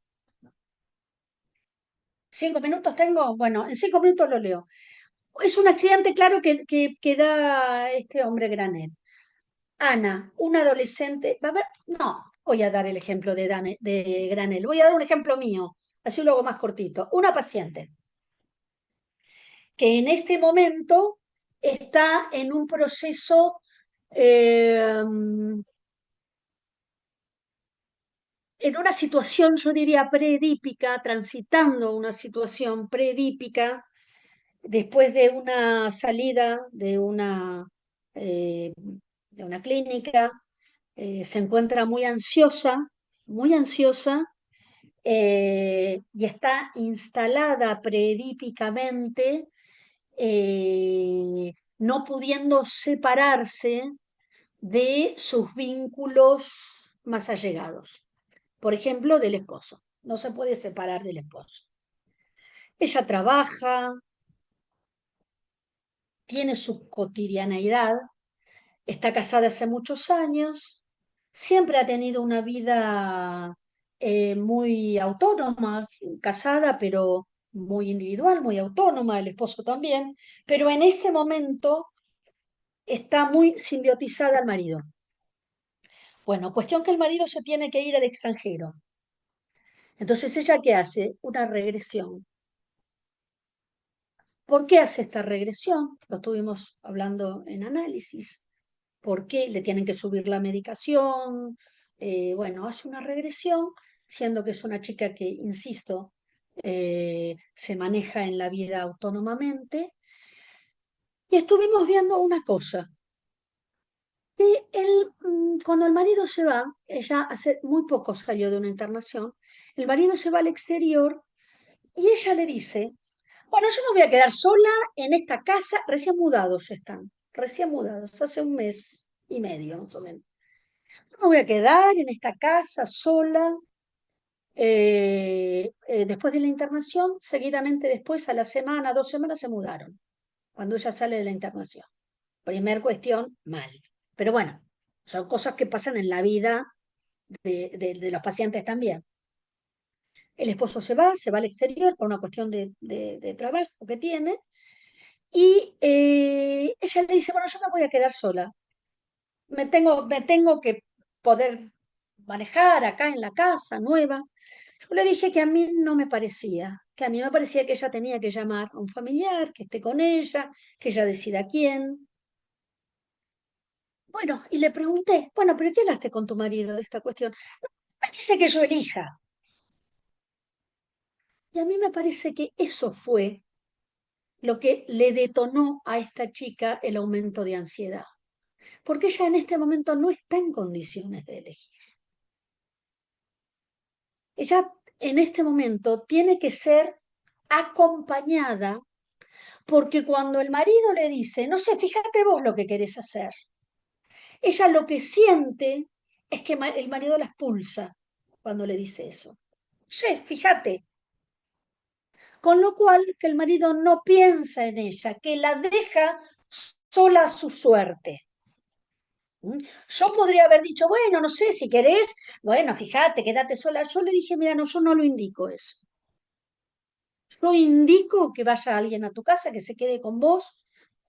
¿5 minutos tengo? Bueno, en 5 minutos lo leo. Es un accidente claro que da este hombre Granel. Ana, una adolescente, a ver, no, voy a dar el ejemplo de Granel, voy a dar un ejemplo mío, así lo hago más cortito. Una paciente que en este momento está en un proceso en una situación, yo diría, preedípica, transitando una situación preedípica, después de una salida de una clínica, se encuentra muy ansiosa, y está instalada preedípicamente, no pudiendo separarse de sus vínculos más allegados. Por ejemplo, del esposo. No se puede separar del esposo. Ella trabaja, tiene su cotidianeidad, está casada hace muchos años, siempre ha tenido una vida muy autónoma, casada, pero muy individual, muy autónoma, el esposo también, pero en este momento está muy simbiotizada al marido. Bueno, cuestión que el marido se tiene que ir al extranjero. Entonces, ¿ella qué hace? Una regresión. ¿Por qué hace esta regresión? Lo estuvimos hablando en análisis. ¿Por qué le tienen que subir la medicación? Bueno, hace una regresión, siendo que es una chica que, insisto, se maneja en la vida autónomamente. Y estuvimos viendo una cosa, que cuando el marido se va, ella hace muy poco salió de una internación, el marido se va al exterior y ella le dice, bueno, yo me voy a quedar sola en esta casa, recién mudados están, recién mudados, hace 1 mes y medio más o menos. Yo me voy a quedar en esta casa sola. Después de la internación, seguidamente después, a la semana, 2 semanas, se mudaron, cuando ella sale de la internación. Primer cuestión, mal. Pero bueno, son cosas que pasan en la vida de los pacientes también. El esposo se va al exterior por una cuestión de trabajo que tiene, y ella le dice, bueno, yo me voy a quedar sola, me tengo que poder manejar acá en la casa nueva. Yo le dije que a mí no me parecía, que a mí me parecía que ella tenía que llamar a un familiar, que esté con ella, que ella decida quién. Bueno, y le pregunté, bueno, pero ¿qué hablaste con tu marido de esta cuestión? Me dice que yo elija. Y a mí me parece que eso fue lo que le detonó a esta chica el aumento de ansiedad, porque ella en este momento no está en condiciones de elegir. Ella en este momento tiene que ser acompañada, porque cuando el marido le dice, no sé, fíjate vos lo que querés hacer, ella lo que siente es que el marido la expulsa cuando le dice eso. Sí, fíjate. Con lo cual, que el marido no piensa en ella, que la deja sola a su suerte. Yo podría haber dicho, bueno, no sé, si querés, bueno, fíjate, quédate sola. Yo le dije, mira, no, yo no lo indico eso. Yo indico que vaya alguien a tu casa, que se quede con vos.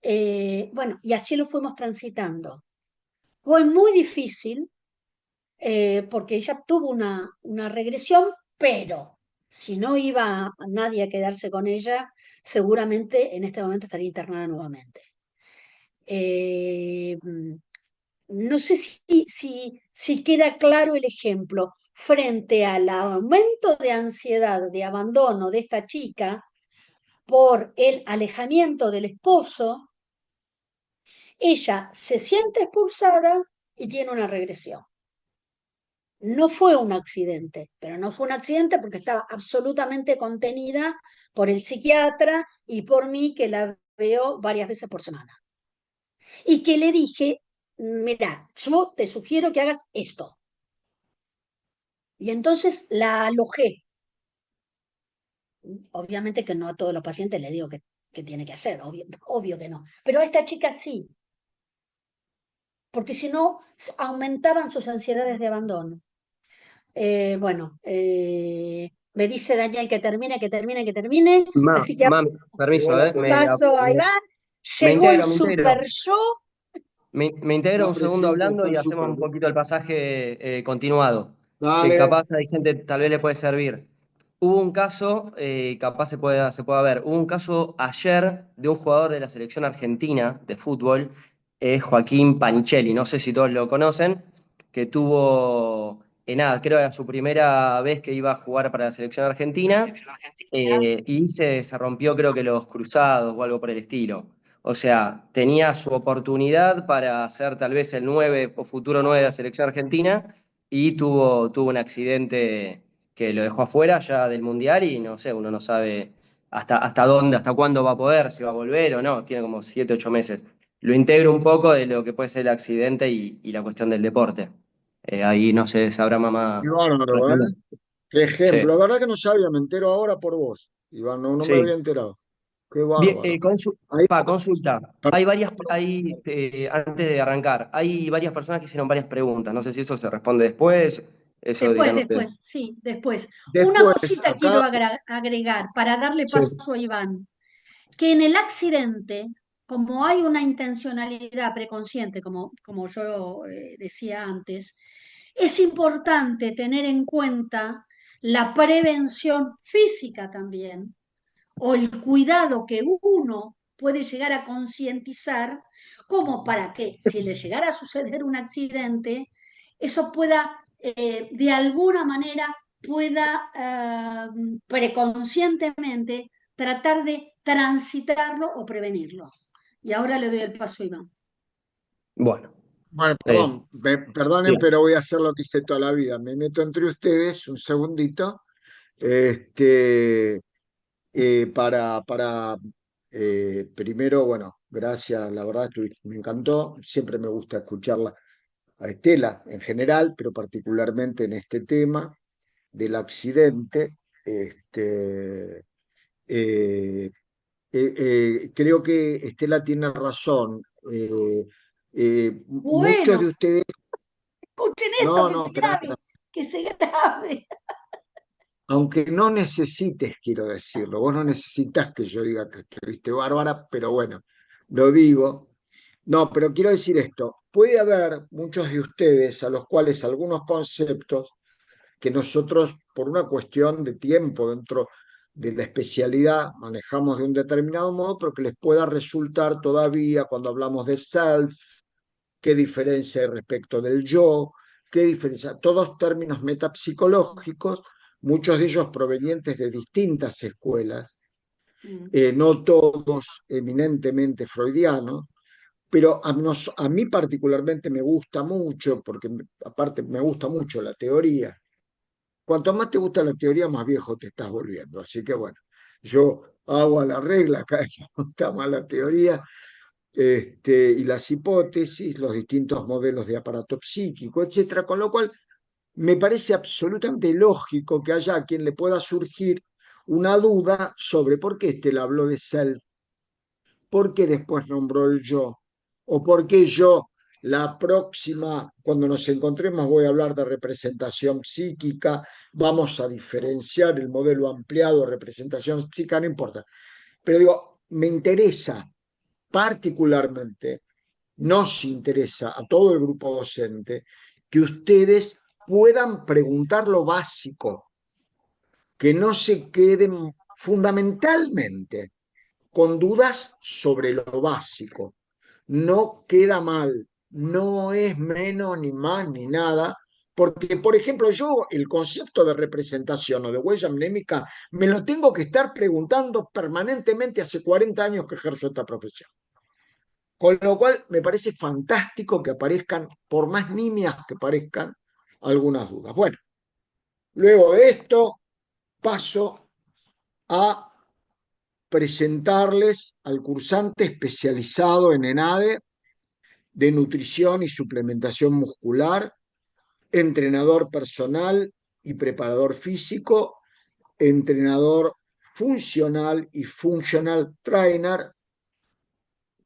Bueno, y así lo fuimos transitando. Fue muy difícil, porque ella tuvo una regresión, pero si no iba a nadie a quedarse con ella, seguramente en este momento estaría internada nuevamente. Eh, no sé si queda claro el ejemplo. Frente al aumento de ansiedad, de abandono de esta chica por el alejamiento del esposo, ella se siente expulsada y tiene una regresión. No fue un accidente, pero no fue un accidente porque estaba absolutamente contenida por el psiquiatra y por mí, que la veo varias veces por semana. Y que le dije, mira, yo te sugiero que hagas esto. Y entonces la alojé. Obviamente que no a todos los pacientes le digo que tiene que hacer, obvio que no. Pero a esta chica sí, porque si no aumentaban sus ansiedades de abandono. Bueno, me dice Daniel que termine, que termine, que termine. Así que Permiso, paso a Iván. me Llegó el integro, me super integro. yo. Me integro Está un segundo presente, hablando está y hacemos súper un bien. poquito el pasaje continuado, que Dale. capaz hay gente, tal vez le puede servir. Hubo un caso, capaz se pueda ver, hubo un caso ayer de un jugador de la selección argentina de fútbol, Joaquín Panichelli, no sé si todos lo conocen, que tuvo, nada, creo que era su primera vez que iba a jugar para la selección argentina, y se rompió creo que los cruzados o algo por el estilo. O sea, tenía su oportunidad para ser tal vez el 9 o futuro 9 de la selección argentina y tuvo un accidente que lo dejó afuera ya del Mundial y no sé, uno no sabe hasta dónde, hasta cuándo va a poder, si va a volver o no, tiene como 7, 8 meses. Lo integro un poco de lo que puede ser el accidente y la cuestión del deporte. Ahí no sé, sabrá Qué mamá bárbaro, ¿eh? responder. Qué Sí, ejemplo. La verdad que no sabía, me entero ahora por vos, Iván, no, no me había sí. enterado. Qué Bien, bárbaro. Ahí, consulta. Hay varias, antes de arrancar, hay varias personas que hicieron varias preguntas. No sé si eso se responde después, eso dirán Después, ustedes. sí, después. Una después, cosita acá, quiero agregar para darle Sí. paso a Iván, que en el accidente, como hay una intencionalidad preconsciente, como yo decía antes, es importante tener en cuenta la prevención física también, o el cuidado que uno puede llegar a concientizar, como para que si le llegara a suceder un accidente, eso pueda, de alguna manera, pueda preconscientemente tratar de transitarlo o prevenirlo. Y ahora le doy el paso a Iván. Bueno, bueno, eh, perdón, perdonen, bien. pero voy a hacer lo que hice toda la vida. Me meto entre ustedes un segundito, este, para primero, bueno, gracias, la verdad, me encantó. Siempre me gusta escucharla a Estela en general, pero particularmente en este tema del accidente. Este, eh, creo que Estela tiene razón. Muchos de Bueno, ustedes, escuchen esto, no, que no, se grabe, que se grabe. aunque no necesites, quiero decirlo, vos no necesitas que yo diga que estuviste bárbara, pero bueno, lo digo. No, pero quiero decir esto, puede haber muchos de ustedes a los cuales algunos conceptos que nosotros, por una cuestión de tiempo dentro de la especialidad, manejamos de un determinado modo, pero que les pueda resultar todavía cuando hablamos de self, qué diferencia hay respecto del yo, qué diferencia, todos términos metapsicológicos, muchos de ellos provenientes de distintas escuelas, Mm. no todos eminentemente freudianos, pero a mí particularmente me gusta mucho, porque aparte me gusta mucho la teoría. Cuanto más te gusta la teoría, más viejo te estás volviendo. Así que bueno, yo hago a la regla, acá me gusta más la teoría, y las hipótesis, los distintos modelos de aparato psíquico, etcétera, con lo cual me parece absolutamente lógico que haya a quien le pueda surgir una duda sobre por qué le habló de self, por qué después nombró el yo, o por qué yo la próxima, cuando nos encontremos, voy a hablar de representación psíquica, vamos a diferenciar el modelo ampliado de representación psíquica, no importa. Pero digo, me interesa particularmente, nos interesa a todo el grupo docente que ustedes puedan preguntar lo básico, que no se queden fundamentalmente con dudas sobre lo básico. No queda mal, no es menos ni más ni nada, porque, por ejemplo, yo el concepto de representación o de huella mnémica me lo tengo que estar preguntando permanentemente hace 40 años que ejerzo esta profesión. Con lo cual me parece fantástico que aparezcan, por más nimias que parezcan, algunas dudas. Bueno, luego de esto paso a presentarles al cursante especializado en ENADE de nutrición y suplementación muscular, entrenador personal y preparador físico, entrenador funcional y functional trainer,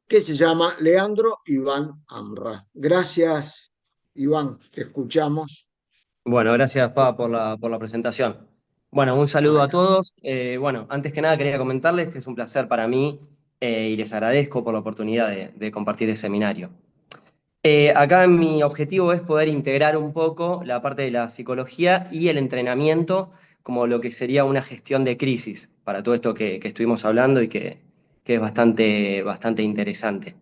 que se llama Leandro Iván Amra. Gracias, Iván, te escuchamos. Bueno, gracias, Pa, por la presentación. Bueno, un saludo a todos. Bueno, antes que nada quería comentarles que es un placer para mí y les agradezco por la oportunidad de compartir el seminario. Acá mi objetivo es poder integrar un poco la parte de la psicología y el entrenamiento como lo que sería una gestión de crisis para todo esto que estuvimos hablando y que es bastante interesante.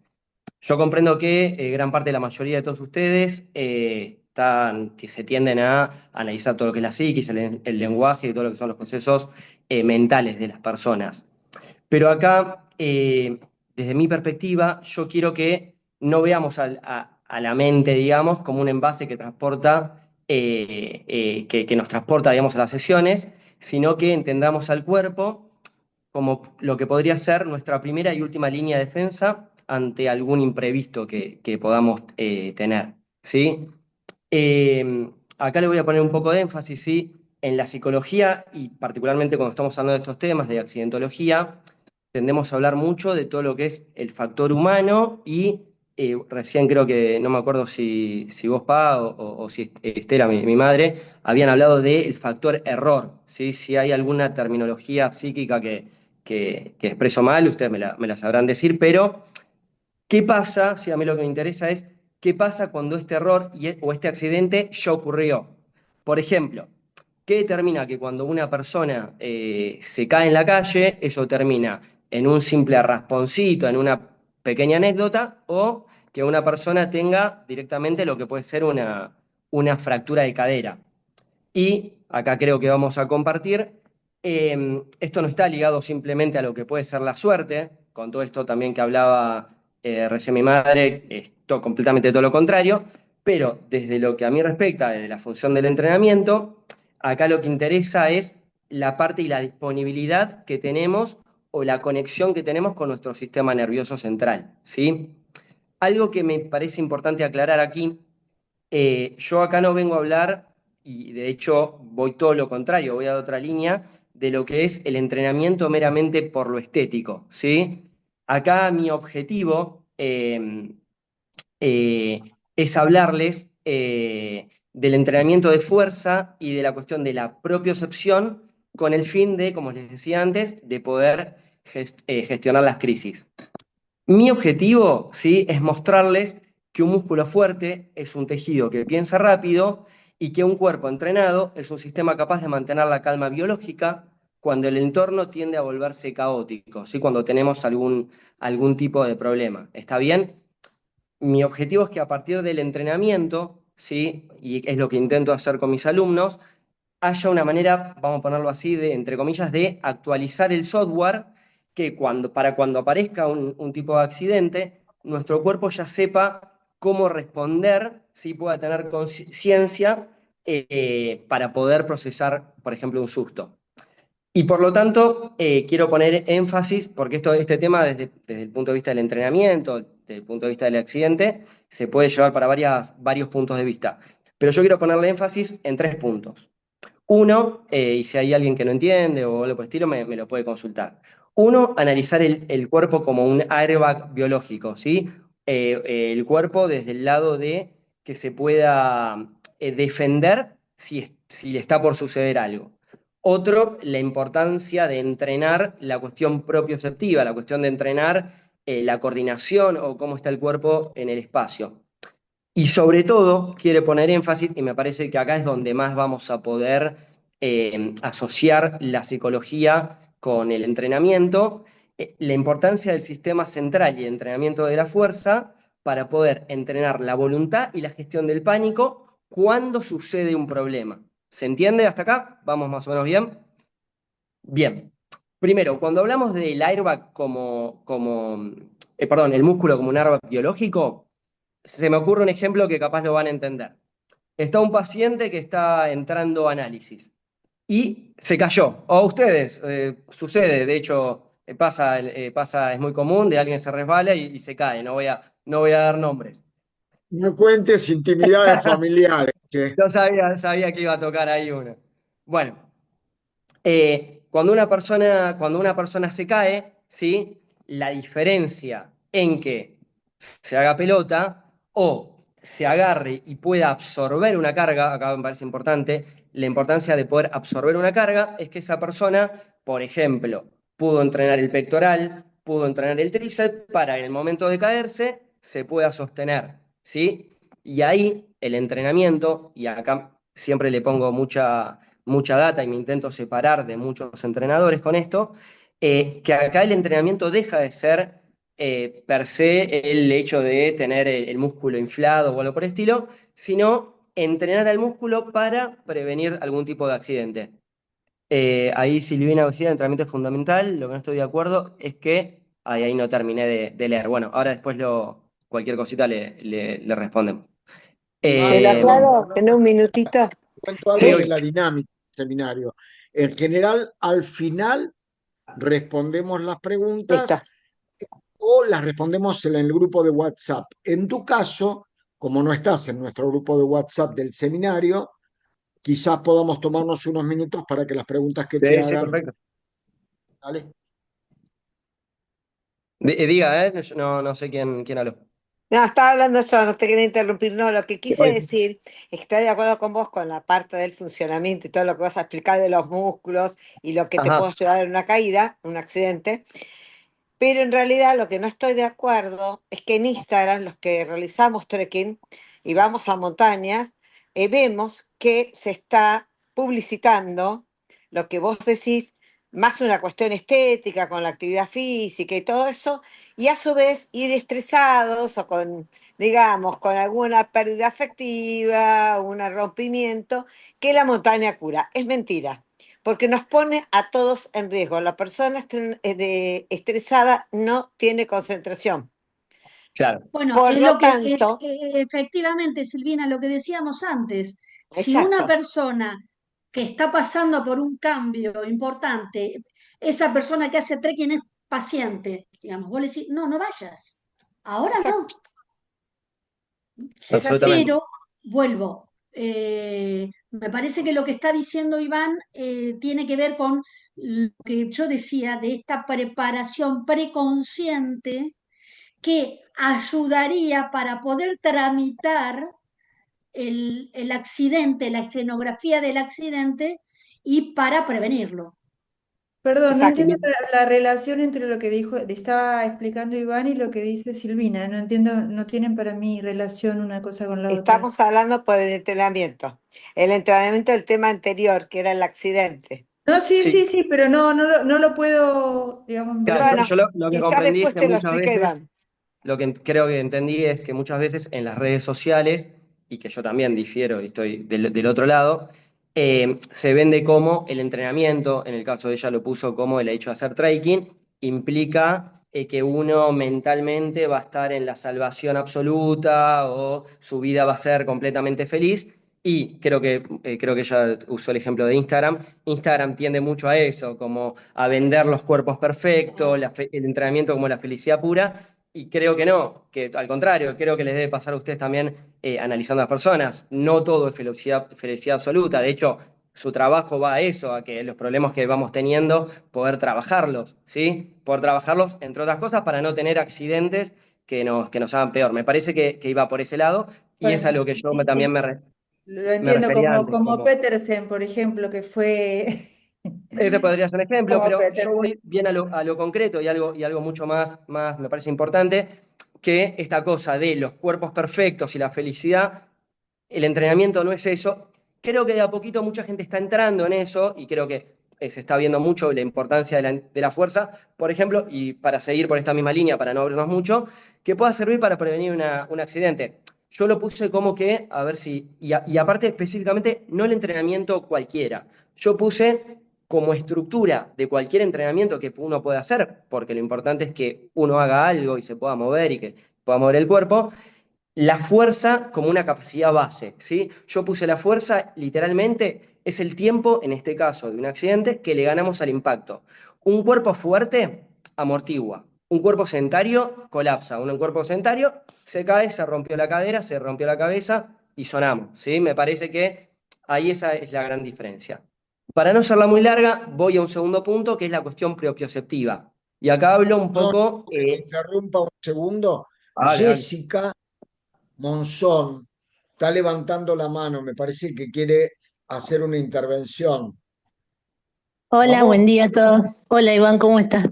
Yo comprendo que gran parte de la mayoría de todos ustedes se tienden a analizar todo lo que es la psiquis, el lenguaje y todo lo que son los procesos mentales de las personas. Pero acá, desde mi perspectiva, yo quiero que no veamos a la mente, digamos, como un envase que transporta, que nos transporta, digamos, a las sesiones, sino que entendamos al cuerpo como lo que podría ser nuestra primera y última línea de defensa ante algún imprevisto que podamos tener, ¿sí? Acá le voy a poner un poco de énfasis, ¿sí? En la psicología y particularmente cuando estamos hablando de estos temas de accidentología, tendemos a hablar mucho de todo lo que es el factor humano y recién creo que, no me acuerdo si vos, Pa, o si Estela, mi madre, habían hablado del factor error, ¿sí? Si hay alguna terminología psíquica que expreso mal, ustedes me la sabrán decir, pero ¿qué pasa? Si a mí lo que me interesa es qué pasa cuando este error o este accidente ya ocurrió. Por ejemplo, ¿qué determina que cuando una persona se cae en la calle, eso termina en un simple rasponcito, en una pequeña anécdota, o que una persona tenga directamente lo que puede ser una fractura de cadera? Y acá creo que vamos a compartir, esto no está ligado simplemente a lo que puede ser la suerte, con todo esto también que hablaba recién mi madre, esto completamente todo lo contrario, pero desde lo que a mí respecta, de la función del entrenamiento, acá lo que interesa es la parte y la disponibilidad que tenemos o la conexión que tenemos con nuestro sistema nervioso central, ¿sí? Algo que me parece importante aclarar aquí, yo acá no vengo a hablar, y de hecho voy todo lo contrario, voy a otra línea, de lo que es el entrenamiento meramente por lo estético, ¿sí? Acá mi objetivo es hablarles del entrenamiento de fuerza y de la cuestión de la propiocepción con el fin de, como les decía antes, de poder gestionar las crisis. Mi objetivo, ¿sí?, es mostrarles que un músculo fuerte es un tejido que piensa rápido y que un cuerpo entrenado es un sistema capaz de mantener la calma biológica cuando el entorno tiende a volverse caótico, ¿sí?, cuando tenemos algún tipo de problema. ¿Está bien? Mi objetivo es que a partir del entrenamiento, ¿sí?, y es lo que intento hacer con mis alumnos, haya una manera, vamos a ponerlo así, de, entre comillas, de actualizar el software que para cuando aparezca un tipo de accidente, nuestro cuerpo ya sepa cómo responder, ¿sí?, pueda tener conciencia para poder procesar, por ejemplo, un susto. Y por lo tanto, quiero poner énfasis, porque este tema desde el punto de vista del entrenamiento, desde el punto de vista del accidente, se puede llevar para varios puntos de vista. Pero yo quiero ponerle énfasis en 3 puntos. Uno, y si hay alguien que no entiende o algo por el estilo, me lo puede consultar. Uno, analizar el cuerpo como un airbag biológico, ¿sí? El cuerpo desde el lado de que se pueda defender si le está por suceder algo. Otro, la importancia de entrenar la cuestión propioceptiva, la cuestión de entrenar la coordinación o cómo está el cuerpo en el espacio. Y sobre todo, quiere poner énfasis, y me parece que acá es donde más vamos a poder asociar la psicología con el entrenamiento, la importancia del sistema central y el entrenamiento de la fuerza para poder entrenar la voluntad y la gestión del pánico cuando sucede un problema. ¿Se entiende hasta acá? ¿Vamos más o menos bien? Bien. Primero, cuando hablamos del airbag perdón, el músculo como un airbag biológico, se me ocurre un ejemplo que capaz lo van a entender. Está un paciente que está entrando a análisis y se cayó. O a ustedes, sucede, de hecho, pasa, es muy común, de alguien se resbala y se cae. No voy a dar nombres. No cuentes intimidades familiares, che. Yo sabía que iba a tocar ahí uno. Bueno, cuando una persona se cae, ¿sí?, la diferencia en que se haga pelota o se agarre y pueda absorber una carga, acá me parece importante, la importancia de poder absorber una carga es que esa persona, por ejemplo, pudo entrenar el pectoral, pudo entrenar el tríceps para en el momento de caerse se pueda sostener, ¿sí? Y ahí el entrenamiento, y acá siempre le pongo mucha data y me intento separar de muchos entrenadores con esto, que acá el entrenamiento deja de ser per se el hecho de tener el músculo inflado o algo por el estilo, sino entrenar al músculo para prevenir algún tipo de accidente. Ahí Silvina decía, el entrenamiento es fundamental, lo que no estoy de acuerdo es que, ahí no terminé de leer, bueno, ahora después cualquier cosita le respondemos. Te lo Eh, aclaro en un minutito. Cuento algo de Es, la dinámica del seminario. En general, al final respondemos las listo. preguntas o las respondemos en el grupo de WhatsApp. En tu caso, como no estás en nuestro grupo de WhatsApp del seminario, quizás podamos tomarnos unos minutos para que las preguntas que te sí, sí, hagan, perfecto. ¿vale? Diga, yo no sé quién habló. No, estaba hablando yo, no te quería interrumpir. No, lo que Sí, quise obvio. decir es que estoy de acuerdo con vos con la parte del funcionamiento y todo lo que vas a explicar de los músculos y lo que te Ajá, puede llevar a una caída, un accidente. Pero en realidad lo que no estoy de acuerdo es que en Instagram, los que realizamos trekking y vamos a montañas, vemos que se está publicitando lo que vos decís, más una cuestión estética con la actividad física y todo eso, y a su vez ir estresados o con, digamos, con alguna pérdida afectiva, un rompimiento, que la montaña cura. Es mentira porque nos pone a todos en riesgo. La persona estresada no tiene concentración. claro. Bueno, Por es lo lo que tanto, efectivamente, Silvina, lo que decíamos antes, si una exacto, persona que está pasando por un cambio importante, esa persona que hace trekking es paciente, digamos, vos le decís, no, no vayas, ahora no, exacto, es así. Absolutamente. pero vuelvo. Me parece que lo que está diciendo Iván tiene que ver con lo que yo decía de esta preparación preconsciente que ayudaría para poder tramitar el accidente, la escenografía del accidente y para prevenirlo. Perdón, no Exacto. entiendo la relación entre lo que dijo, estaba explicando Iván y lo que dice Silvina. No entiendo, no tienen para mí relación una cosa con la otra. Estamos hablando por el entrenamiento. El entrenamiento del tema anterior, que era el accidente. No, sí, Sí, sí, sí, pero no lo puedo, digamos, claro, ver. Bueno, lo que quizás comprendí es después que te lo muchas explica veces Iván. lo que creo que entendí es que muchas veces en las redes sociales, y que yo también difiero y estoy del otro lado, se vende como el entrenamiento, en el caso de ella lo puso como el hecho de hacer trekking, implica que uno mentalmente va a estar en la salvación absoluta o su vida va a ser completamente feliz. Y creo que ella usó el ejemplo de Instagram. Instagram tiende mucho a eso, como a vender los cuerpos perfectos, el entrenamiento como la felicidad pura, y creo que no, que al contrario, creo que les debe pasar a ustedes también analizando a las personas. No todo es felicidad absoluta, de hecho, su trabajo va a eso, a que los problemas que vamos teniendo, poder trabajarlos, ¿sí? Poder trabajarlos, entre otras cosas, para no tener accidentes que nos hagan peor. Me parece que iba por ese lado, y es Bueno, a lo que sí, yo sí, también sí. Lo me entiendo refería como, antes, como como Petersen, por ejemplo, que fue ese podría ser un ejemplo, como pero yo Petersen. voy bien a lo concreto y algo mucho más me parece importante, que esta cosa de los cuerpos perfectos y la felicidad, el entrenamiento no es eso. Creo que de a poquito mucha gente está entrando en eso y creo que se está viendo mucho la importancia de la fuerza, por ejemplo, y para seguir por esta misma línea, para no abrirnos mucho, que pueda servir para prevenir un accidente. Yo lo puse como que, a ver si, y aparte específicamente, no el entrenamiento cualquiera. Yo puse como estructura de cualquier entrenamiento que uno pueda hacer, porque lo importante es que uno haga algo y se pueda mover y que pueda mover el cuerpo, la fuerza como una capacidad base, ¿sí? Yo puse la fuerza, literalmente, es el tiempo, en este caso de un accidente, que le ganamos al impacto. Un cuerpo fuerte amortigua. Un cuerpo sedentario colapsa. Un cuerpo sedentario se cae, se rompió la cadera, se rompió la cabeza y sonamos, ¿sí? Me parece que ahí esa es la gran diferencia. Para no hacerla muy larga, voy a un segundo punto, que es la cuestión propioceptiva. Y acá hablo un No, poco... que te interrumpa un segundo. Dale, dale. Jessica Monzón está levantando la mano, me parece que quiere hacer una intervención. Hola, buen ¿Vamos? día a todos. Hola Iván, ¿cómo estás?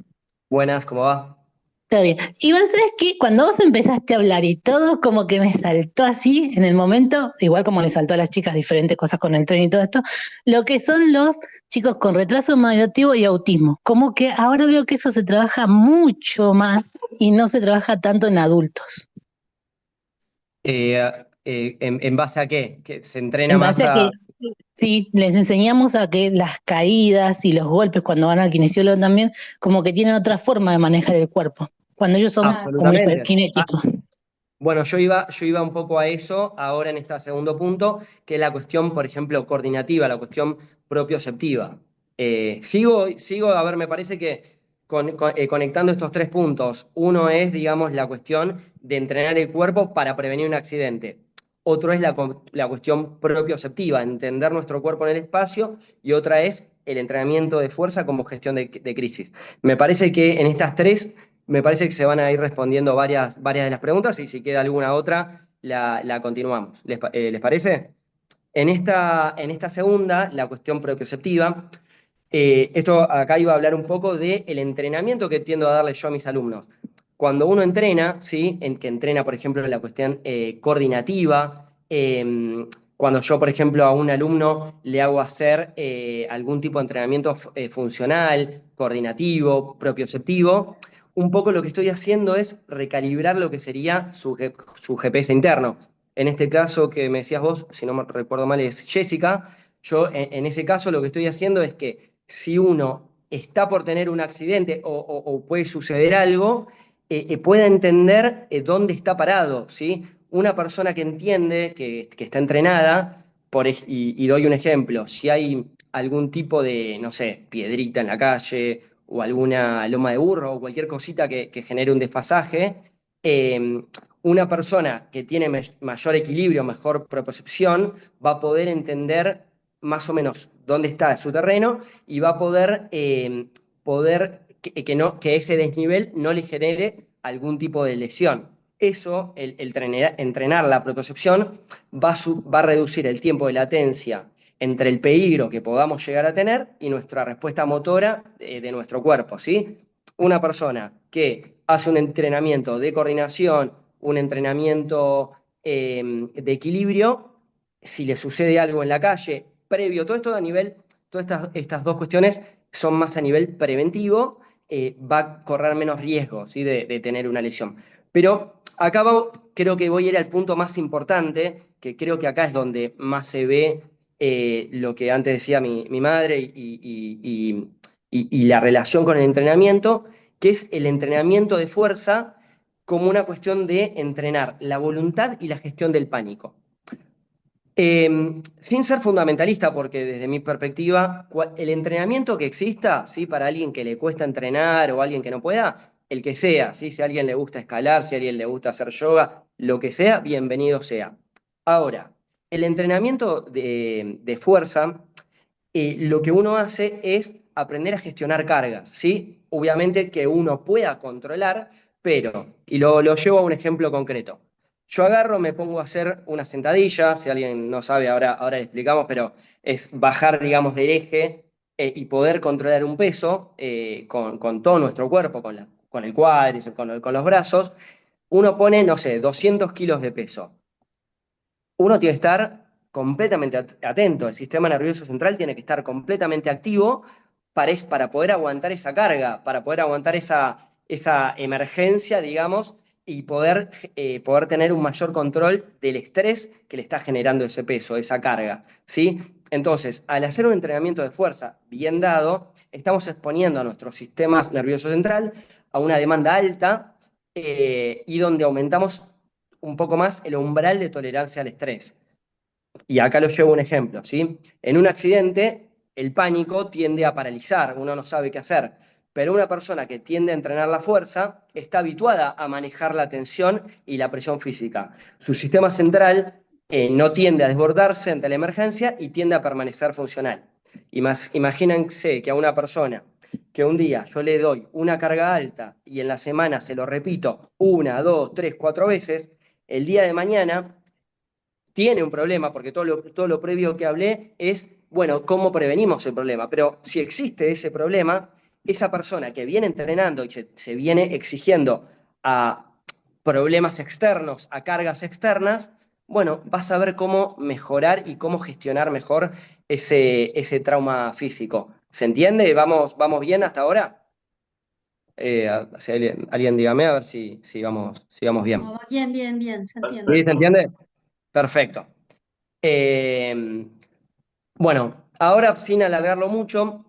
Buenas, ¿cómo va? Todo bien. Iván, ¿sabes qué? Cuando vos empezaste a hablar y todo como que me saltó así en el momento, igual como le saltó a las chicas diferentes cosas con el tren y todo esto, lo que son los chicos con retraso madurativo y autismo. Como que ahora veo que eso se trabaja mucho más y no se trabaja tanto en adultos. ¿En base a qué? ¿Que se entrena En más base a que a... sí, les enseñamos a que las caídas y los golpes cuando van al kinesiólogo también, como que tienen otra forma de manejar el cuerpo, cuando ellos son Claro. como Absolutamente. hiperkinéticos. Bueno, yo iba un poco a eso ahora en este segundo punto, que es la cuestión, por ejemplo, coordinativa, la cuestión propioceptiva. Sigo, a ver, me parece que conectando estos tres puntos, uno es, digamos, la cuestión de entrenar el cuerpo para prevenir un accidente. Otro es la cuestión propioceptiva, entender nuestro cuerpo en el espacio, y otra es el entrenamiento de fuerza como gestión de crisis. Me parece que en estas tres me parece que se van a ir respondiendo varias de las preguntas y si queda alguna otra, la continuamos. ¿Les parece? En esta segunda, la cuestión propioceptiva, esto acá iba a hablar un poco del entrenamiento que tiendo a darle yo a mis alumnos. Cuando uno entrena, ¿sí? Que entrena, por ejemplo, la cuestión coordinativa, cuando yo, por ejemplo, a un alumno le hago hacer algún tipo de entrenamiento funcional, coordinativo, propioceptivo, un poco lo que estoy haciendo es recalibrar lo que sería su GPS interno. En este caso que me decías vos, si no me recuerdo mal, es Jessica. Yo en ese caso lo que estoy haciendo es que si uno está por tener un accidente o puede suceder algo, pueda entender dónde está parado, ¿sí? Una persona que entiende, que está entrenada, y doy un ejemplo, si hay algún tipo de, no sé, piedrita en la calle o alguna loma de burro o cualquier cosita que genere un desfasaje, eh, una persona que tiene mayor equilibrio, mejor propiocepción, va a poder entender más o menos dónde está su terreno y va a poder que ese desnivel no le genere algún tipo de lesión. Eso, el entrenar la propiocepción, va a reducir el tiempo de latencia entre el peligro que podamos llegar a tener y nuestra respuesta motora de nuestro cuerpo, ¿sí? Una persona que hace un entrenamiento de coordinación, un entrenamiento de equilibrio, si le sucede algo en la calle, previo, todo esto a nivel, todas estas dos cuestiones son más a nivel preventivo, va a correr menos riesgo, ¿sí? de tener una lesión. Pero acá creo que voy a ir al punto más importante, que creo que acá es donde más se ve lo que antes decía mi madre y la relación con el entrenamiento, que es el entrenamiento de fuerza como una cuestión de entrenar la voluntad y la gestión del pánico. Sin ser fundamentalista, porque desde mi perspectiva, el entrenamiento que exista, ¿sí? Para alguien que le cuesta entrenar o alguien que no pueda, el que sea, ¿sí? Si a alguien le gusta escalar, si a alguien le gusta hacer yoga, lo que sea, bienvenido sea. Ahora, el entrenamiento de fuerza, lo que uno hace es aprender a gestionar cargas, ¿sí? Obviamente que uno pueda controlar, pero, y lo llevo a un ejemplo concreto. Yo agarro, me pongo a hacer una sentadilla, si alguien no sabe, ahora le explicamos, pero es bajar, digamos, del eje y poder controlar un peso con todo nuestro cuerpo, con el cuádriceps, con los brazos. Uno pone, no sé, 200 kilos de peso. Uno tiene que estar completamente atento, el sistema nervioso central tiene que estar completamente activo para poder aguantar esa carga, para poder aguantar esa emergencia, digamos, y poder tener un mayor control del estrés que le está generando ese peso, esa carga, ¿sí? Entonces, al hacer un entrenamiento de fuerza bien dado, estamos exponiendo a nuestro sistema nervioso central a una demanda alta y donde aumentamos un poco más el umbral de tolerancia al estrés. Y acá lo llevo un ejemplo, ¿sí? En un accidente, el pánico tiende a paralizar, uno no sabe qué hacer, pero una persona que tiende a entrenar la fuerza está habituada a manejar la tensión y la presión física. Su sistema central no tiende a desbordarse ante la emergencia y tiende a permanecer funcional. Imagínense que a una persona que un día yo le doy una carga alta y en la semana se lo repito 1, 2, 3, 4 veces, el día de mañana tiene un problema, porque todo lo previo que hablé es, bueno, cómo prevenimos el problema. Pero si existe ese problema, esa persona que viene entrenando y se viene exigiendo a problemas externos, a cargas externas, bueno, vas a ver cómo mejorar y cómo gestionar mejor ese trauma físico. ¿Se entiende? ¿Vamos bien hasta ahora? Si alguien dígame a ver si vamos bien. No, bien, bien, bien, se entiende. ¿Sí? ¿Se entiende? Perfecto. Eh, bueno, ahora sin alargarlo mucho,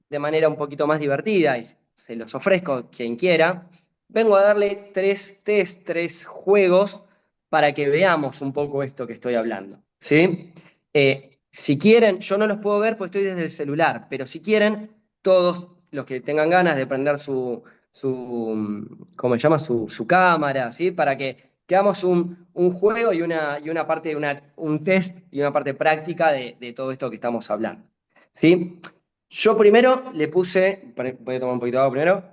de manera un poquito más divertida, y se los ofrezco quien quiera, vengo a darle 3 test, 3 juegos para que veamos un poco esto que estoy hablando, ¿sí? Si quieren, yo no los puedo ver porque estoy desde el celular, pero si quieren, todos los que tengan ganas de prender ¿cómo se llama? Su cámara, ¿sí? Para que hagamos un juego y una parte, un test y una parte práctica de todo esto que estamos hablando, ¿sí? Yo primero le puse, voy a tomar un poquito de agua primero.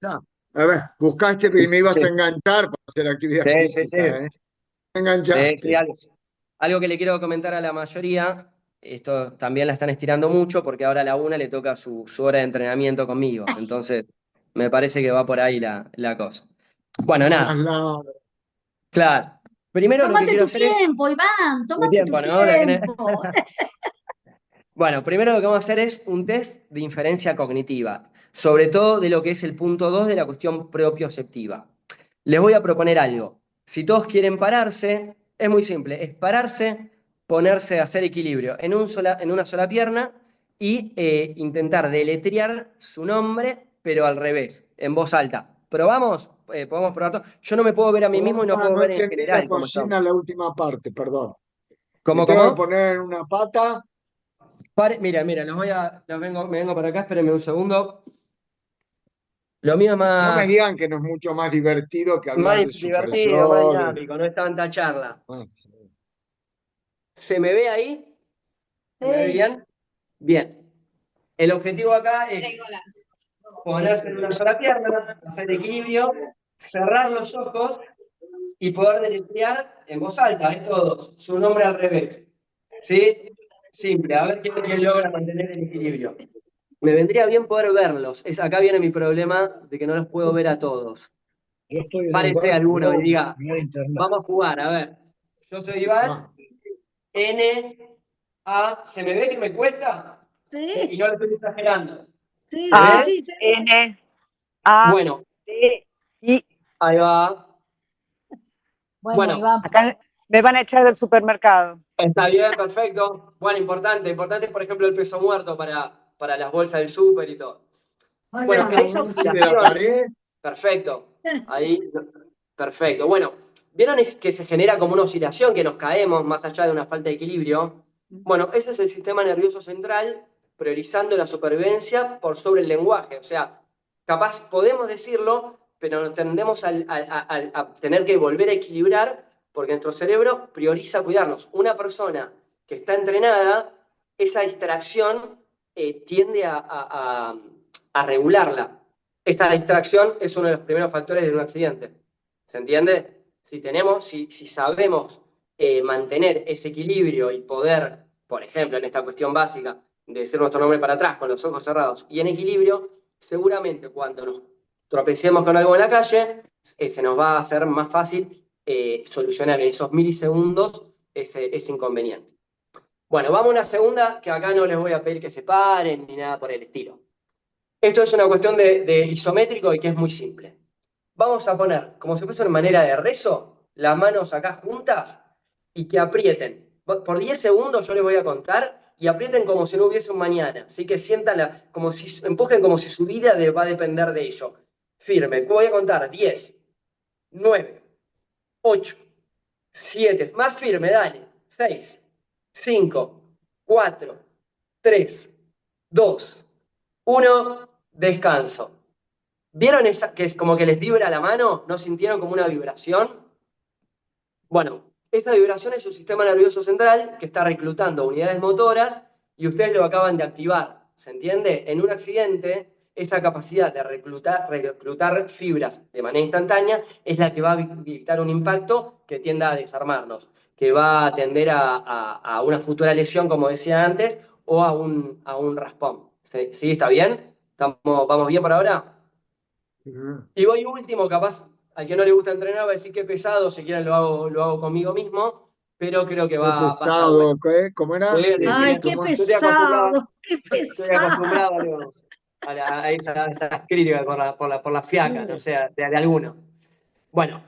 Ya. A ver, buscaste que me ibas Sí, a enganchar para hacer actividad sí, sí, sí. física, ¿eh? Me Sí, enganchaste. algo que le quiero comentar a la mayoría, esto también la están estirando mucho porque ahora a la una le toca su hora de entrenamiento conmigo. Entonces, me parece que va por ahí la cosa. Bueno, Más nada, la- claro. Primero lo que Tómate quiero tu hacer es. tiempo, Iván, Mi tómate tu tiempo, ¿no? tiempo. Bueno, primero lo que vamos a hacer es un test de inferencia cognitiva, sobre todo de lo que es el punto 2 de la cuestión propioceptiva. Les voy a proponer algo. Si todos quieren pararse, es muy simple, es pararse, ponerse a hacer equilibrio en una sola pierna y intentar deletrear su nombre, pero al revés, en voz alta. ¿Probamos? ¿Podemos probar todo? Yo no me puedo ver a mí mismo y no Porfa, puedo no ver en entendí la general cómo estamos. cocina, la última parte, perdón. Me ¿Cómo, tengo que cómo? poner en una pata. Mira, me vengo para acá, espérenme un segundo. Lo mío es No me más, digan que no es mucho más divertido que más hablar de divertido, más supresores. dinámico, no es tanta charla. Ah, ¿Se me ve ahí? ¿Se me ve Sí. bien? Bien. El objetivo acá es ponerse en una sola pierna, hacer equilibrio, cerrar los ojos y poder deletrear en voz alta, es todo, su nombre al revés. ¿Sí? simple, a ver quién logra mantener el equilibrio. Me vendría bien poder verlos. Acá viene mi problema de que no los puedo ver a todos. Yo estoy en un Párese bar y alguno y diga, no hay internet. vamos a jugar, a ver. Yo soy Iván, Ah, N, A, ¿se me ve que me cuesta? Y Sí, no lo estoy exagerando. sí, ¿Se sí, ve? sí, sí. N, A, Bueno, T, I. ahí va. Bueno, Bueno, Iván, Acá me van a echar del supermercado. está bien, perfecto. Bueno, importante es, por ejemplo, el peso muerto para las bolsas del súper y todo. Bueno, en esa sí, de la oscilación, pared. perfecto, ahí, perfecto. Bueno, ¿vieron que se genera como una oscilación, que nos caemos más allá de una falta de equilibrio? Bueno, ese es el sistema nervioso central priorizando la supervivencia por sobre el lenguaje. O sea, capaz podemos decirlo, pero nos tendemos a tener que volver a equilibrar porque nuestro cerebro prioriza cuidarnos. Una persona que está entrenada, esa distracción tiende a regularla. Esta distracción es uno de los primeros factores de un accidente. ¿Se entiende? Si sabemos mantener ese equilibrio y poder, por ejemplo, en esta cuestión básica, de decir nuestro nombre para atrás con los ojos cerrados y en equilibrio, seguramente cuando nos tropecemos con algo en la calle, se nos va a hacer más fácil solucionar en esos milisegundos ese inconveniente. Bueno, vamos a una segunda que acá no les voy a pedir que se paren ni nada por el estilo. Esto es una cuestión de isométrico y que es muy simple. Vamos a poner, como si fuese una manera de rezo, las manos acá juntas y que aprieten. Por 10 segundos yo les voy a contar y aprieten como si no hubiese un mañana. Así que sientan, como si, empujen como si su vida va a depender de ello. Firme. Voy a contar 10, 9, 8, 7. Más firme, dale. 6, 5, 4, 3, 2, 1. Descanso. ¿Vieron que es como que les vibra la mano? ¿No sintieron como una vibración? Bueno, esta vibración es un sistema nervioso central que está reclutando unidades motoras y ustedes lo acaban de activar. ¿Se entiende? En un accidente, esa capacidad de reclutar fibras de manera instantánea es la que va a evitar un impacto que tienda a desarmarnos, que va a tender a una futura lesión, como decía antes, o a un raspón. ¿Sí? ¿Está bien? ¿Vamos bien por ahora? Y voy último, capaz al que no le gusta entrenar va a decir que pesado, si quieren lo hago conmigo mismo, pero creo que Qué va a estar bueno. pesado, ¿qué? ¿Cómo Sí, era? sí, ay, sí. qué ¿Cómo Yo es? estoy acostumbrado, pesado, qué estoy pesado. acostumbrado a esas críticas por la fiaca, no sé, de alguno. Bueno,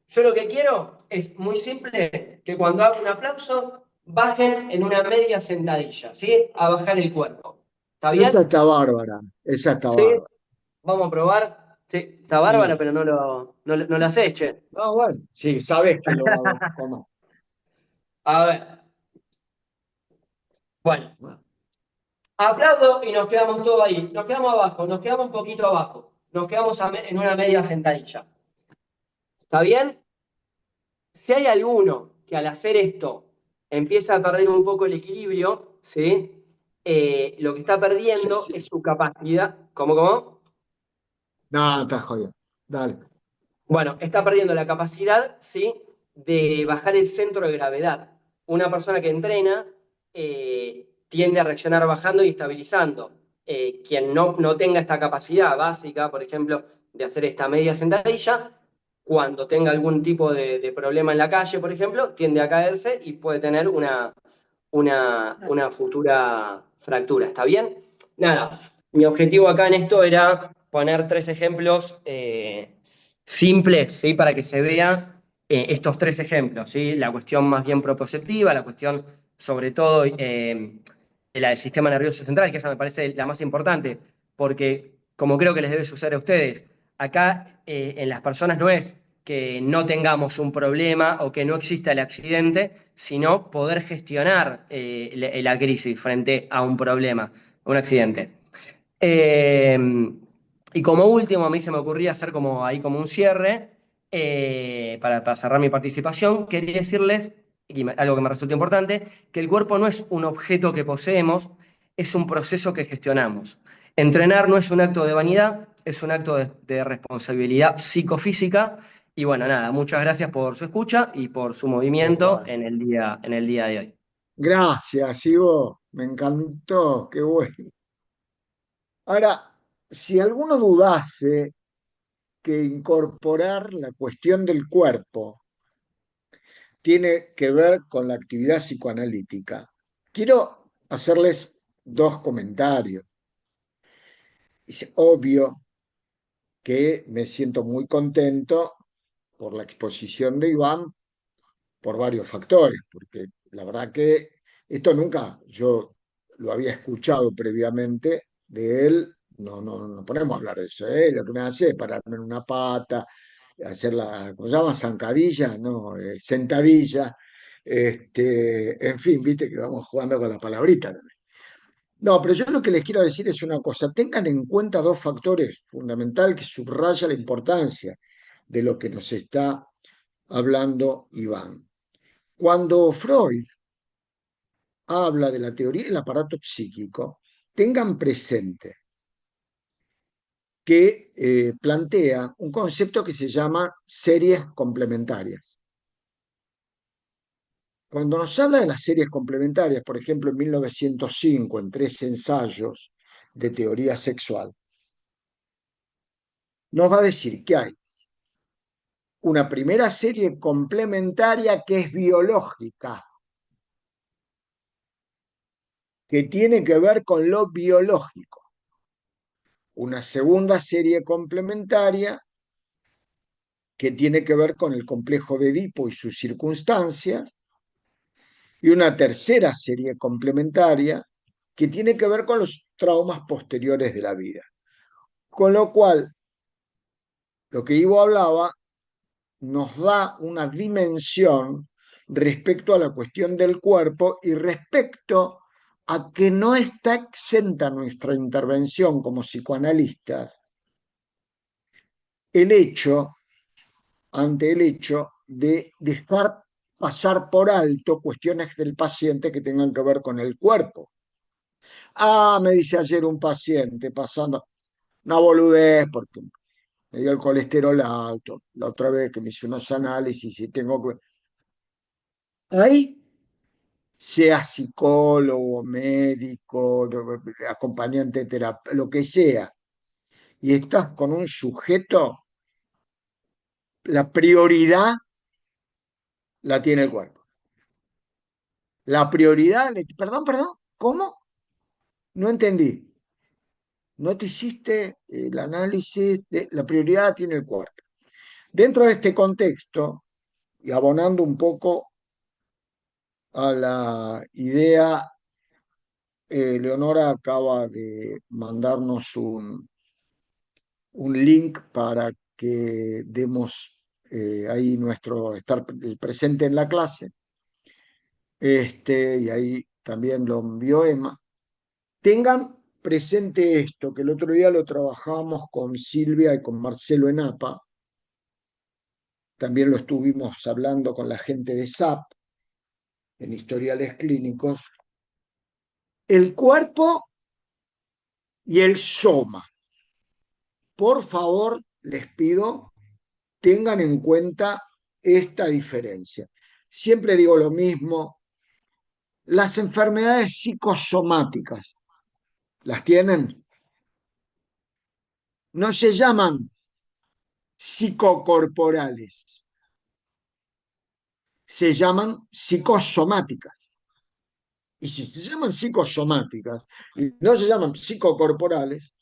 yo lo que quiero es muy simple, que cuando hago un aplauso, bajen en una media sentadilla, ¿sí? A bajar el cuerpo. ¿Está Esa bien? está bárbara, esa está ¿Sí? bárbara. Vamos a probar. Sí, está bárbara, Sí. pero no la sé, che. Ah, bueno, sí, sabes que lo hago. ¿Cómo? A ver, bueno, aplaudo y nos quedamos todos ahí. Nos quedamos abajo, nos quedamos un poquito abajo. Nos quedamos en una media sentadilla. ¿Está bien? Si hay alguno que al hacer esto empieza a perder un poco el equilibrio, ¿sí? Lo que está Sí, perdiendo es sí. su capacidad. ¿Cómo? No, estás jodido. Dale. Bueno, está perdiendo la capacidad, ¿sí? De bajar el centro de gravedad. Una persona que entrena tiende a reaccionar bajando y estabilizando. Quien no tenga esta capacidad básica, por ejemplo, de hacer esta media sentadilla, cuando tenga algún tipo de problema en la calle, por ejemplo, tiende a caerse y puede tener una futura fractura. ¿Está bien? Nada, mi objetivo acá en esto era poner 3 ejemplos simples, ¿sí? Para que se vea estos 3 ejemplos, ¿sí? La cuestión más bien propositiva, la cuestión sobre todo de la del sistema nervioso central, que esa me parece la más importante, porque como creo que les debe suceder a ustedes, acá en las personas no es que no tengamos un problema o que no exista el accidente, sino poder gestionar la crisis frente a un problema, un accidente. Eh, y como último, a mí se me ocurría hacer como un cierre, para cerrar mi participación, quería decirles, algo que me resulta importante, que el cuerpo no es un objeto que poseemos, es un proceso que gestionamos. Entrenar no es un acto de vanidad, es un acto de responsabilidad psicofísica. Y bueno, nada, muchas gracias por su escucha y por su movimiento Igual. en el día de hoy. Gracias, Ivo. Me encantó. Qué bueno. Ahora, si alguno dudase que incorporar la cuestión del cuerpo tiene que ver con la actividad psicoanalítica, quiero hacerles dos comentarios. Es obvio que me siento muy contento por la exposición de Iván por varios factores, porque la verdad que esto nunca yo lo había escuchado previamente de él, no podemos hablar de eso, ¿eh? Lo que me hace es pararme en una pata, hacer la, ¿cómo se llama? Zancadilla, no, sentadilla, en fin, viste que vamos jugando con la palabrita también. No, pero yo lo que les quiero decir es una cosa, tengan en cuenta dos factores fundamentales que subraya la importancia de lo que nos está hablando Iván. Cuando Freud habla de la teoría del aparato psíquico, tengan presente que plantea un concepto que se llama series complementarias. Cuando nos habla de las series complementarias, por ejemplo, en 1905, en 3 ensayos de teoría sexual, nos va a decir que hay una primera serie complementaria que es biológica, que tiene que ver con lo biológico. Una segunda serie complementaria que tiene que ver con el complejo de Edipo y sus circunstancias, y una tercera serie complementaria que tiene que ver con los traumas posteriores de la vida. Con lo cual, lo que Ivo hablaba nos da una dimensión respecto a la cuestión del cuerpo y respecto a que no está exenta nuestra intervención como psicoanalistas el hecho, ante el hecho de dejar pasar por alto cuestiones del paciente que tengan que ver con el cuerpo. Ah, me dice ayer un paciente pasando una boludez porque me dio el colesterol alto, la otra vez que me hice unos análisis y tengo que... Ahí, sea psicólogo, médico, acompañante de terapia, lo que sea, y estás con un sujeto, la prioridad la tiene el cuerpo. La prioridad, perdón, ¿cómo? No entendí. No te hiciste el análisis de la prioridad tiene el cuerpo. Dentro de este contexto, y abonando un poco a la idea, Leonora acaba de mandarnos un link para que demos ahí nuestro estar presente en la clase. Y ahí también lo envió Emma. Tengan presente esto, que el otro día lo trabajamos con Silvia y con Marcelo en APA, también lo estuvimos hablando con la gente de SAP, en historiales clínicos, el cuerpo y el soma. Por favor, les pido, tengan en cuenta esta diferencia. Siempre digo lo mismo, las enfermedades psicosomáticas, ¿las tienen? No se llaman psicocorporales, se llaman psicosomáticas. Y si se llaman psicosomáticas y no se llaman psicocorporales,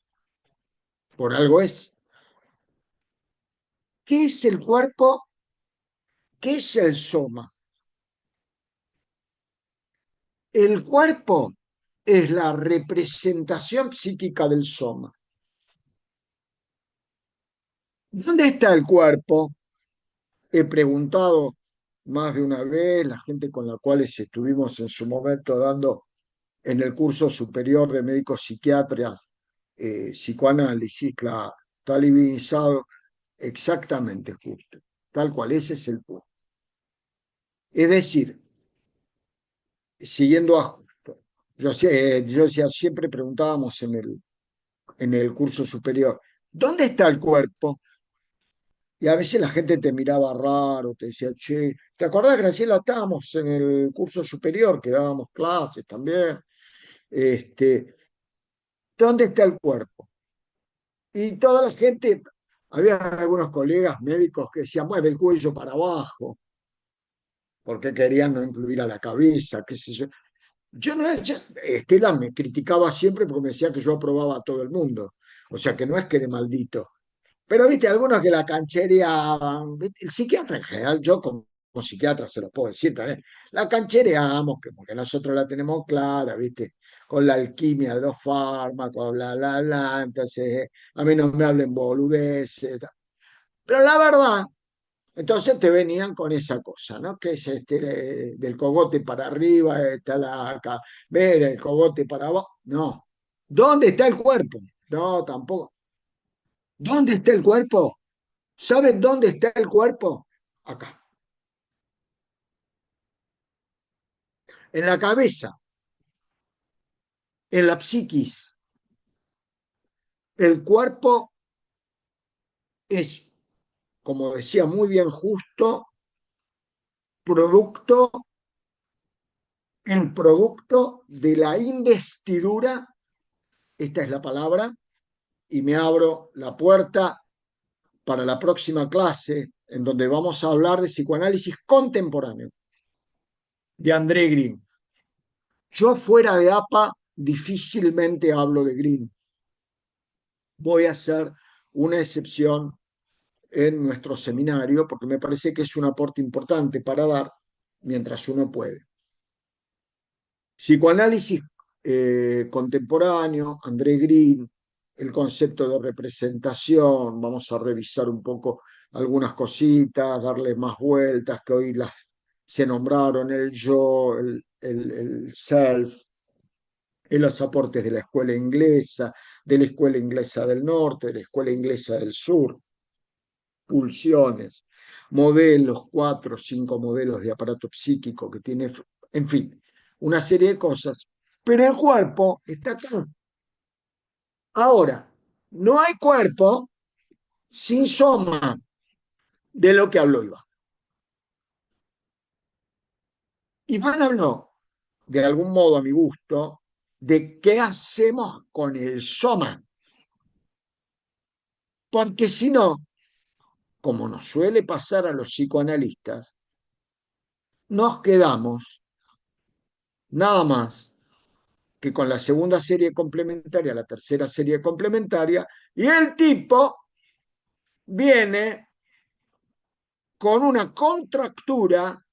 por algo es. ¿Qué es el cuerpo? ¿Qué es el soma? El cuerpo es la representación psíquica del soma. ¿Dónde está el cuerpo? He preguntado más de una vez, la gente con la cual estuvimos en su momento dando en el curso superior de médicos psiquiatras, psicoanálisis, claro, está divinizado exactamente justo, tal cual, ese es el punto. Es decir, siguiendo a justo, yo decía, siempre preguntábamos en el curso superior, ¿dónde está el cuerpo? Y a veces la gente te miraba raro, te decía, che, ¿te acordás, Graciela? Estábamos en el curso superior, que dábamos clases también. Este, ¿Dónde está el cuerpo? Y toda la gente, había algunos colegas médicos que decían, mueve el cuello para abajo, porque querían no incluir a la cabeza, qué sé yo. Yo no, Estela me criticaba siempre porque me decía que yo aprobaba a todo el mundo. O sea que no es que de maldito. Pero viste, algunos que la canchereaban, ¿viste? El psiquiatra en general, yo como psiquiatra se lo puedo decir también, la canchereamos, que porque nosotros la tenemos clara, viste, con la alquimia de los fármacos, entonces a mí no me hablen boludeces. Pero la verdad, entonces te venían con esa cosa, ¿no? Que es del cogote para arriba, está ve, del cogote para abajo. No. ¿Dónde está el cuerpo? No, tampoco. ¿Dónde está el cuerpo? ¿Saben dónde está el cuerpo? Acá, en la cabeza, en la psiquis. El cuerpo es, como decía muy bien Justo, producto, el producto de la investidura, esta es la palabra, y me abro la puerta para la próxima clase, en donde vamos a hablar de psicoanálisis contemporáneo, de André Green. Yo fuera de APA difícilmente hablo de Green. Voy a hacer una excepción en nuestro seminario porque me parece que es un aporte importante para dar mientras uno puede. Psicoanálisis contemporáneo, André Green, el concepto de representación, vamos a revisar un poco algunas cositas, darle más vueltas que hoy se nombraron, el yo, el self, en los aportes de la escuela inglesa, de la escuela inglesa del norte, de la escuela inglesa del sur, pulsiones, modelos, 4 o 5 modelos de aparato psíquico que tiene, en fin, una serie de cosas. Pero el cuerpo está acá. Ahora, no hay cuerpo sin soma, de lo que habló Iván. Iván habló, de algún modo a mi gusto, de qué hacemos con el soma. Porque si no, como nos suele pasar a los psicoanalistas, nos quedamos nada más que con la segunda serie complementaria, la tercera serie complementaria, y el tipo viene con una contractura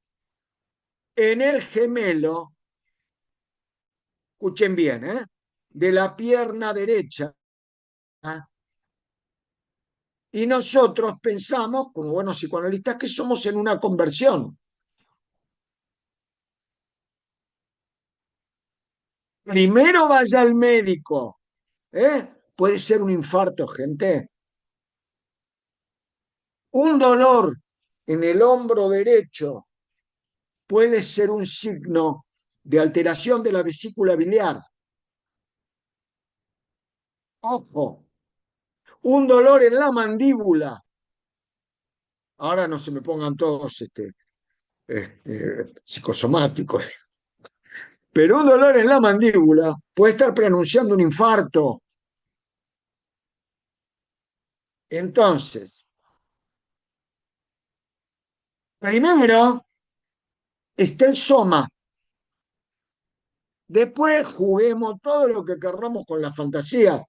en el gemelo, escuchen bien, de la pierna derecha, y nosotros pensamos, como buenos psicoanalistas, que somos en una conversión. Primero vaya al médico, puede ser un infarto, gente. Un dolor en el hombro derecho puede ser un signo de alteración de la vesícula biliar. Ojo, un dolor en la mandíbula. Ahora no se me pongan todos psicosomáticos, pero un dolor en la mandíbula puede estar preanunciando un infarto. Entonces, primero está el soma. Después juguemos todo lo que querramos con la fantasía.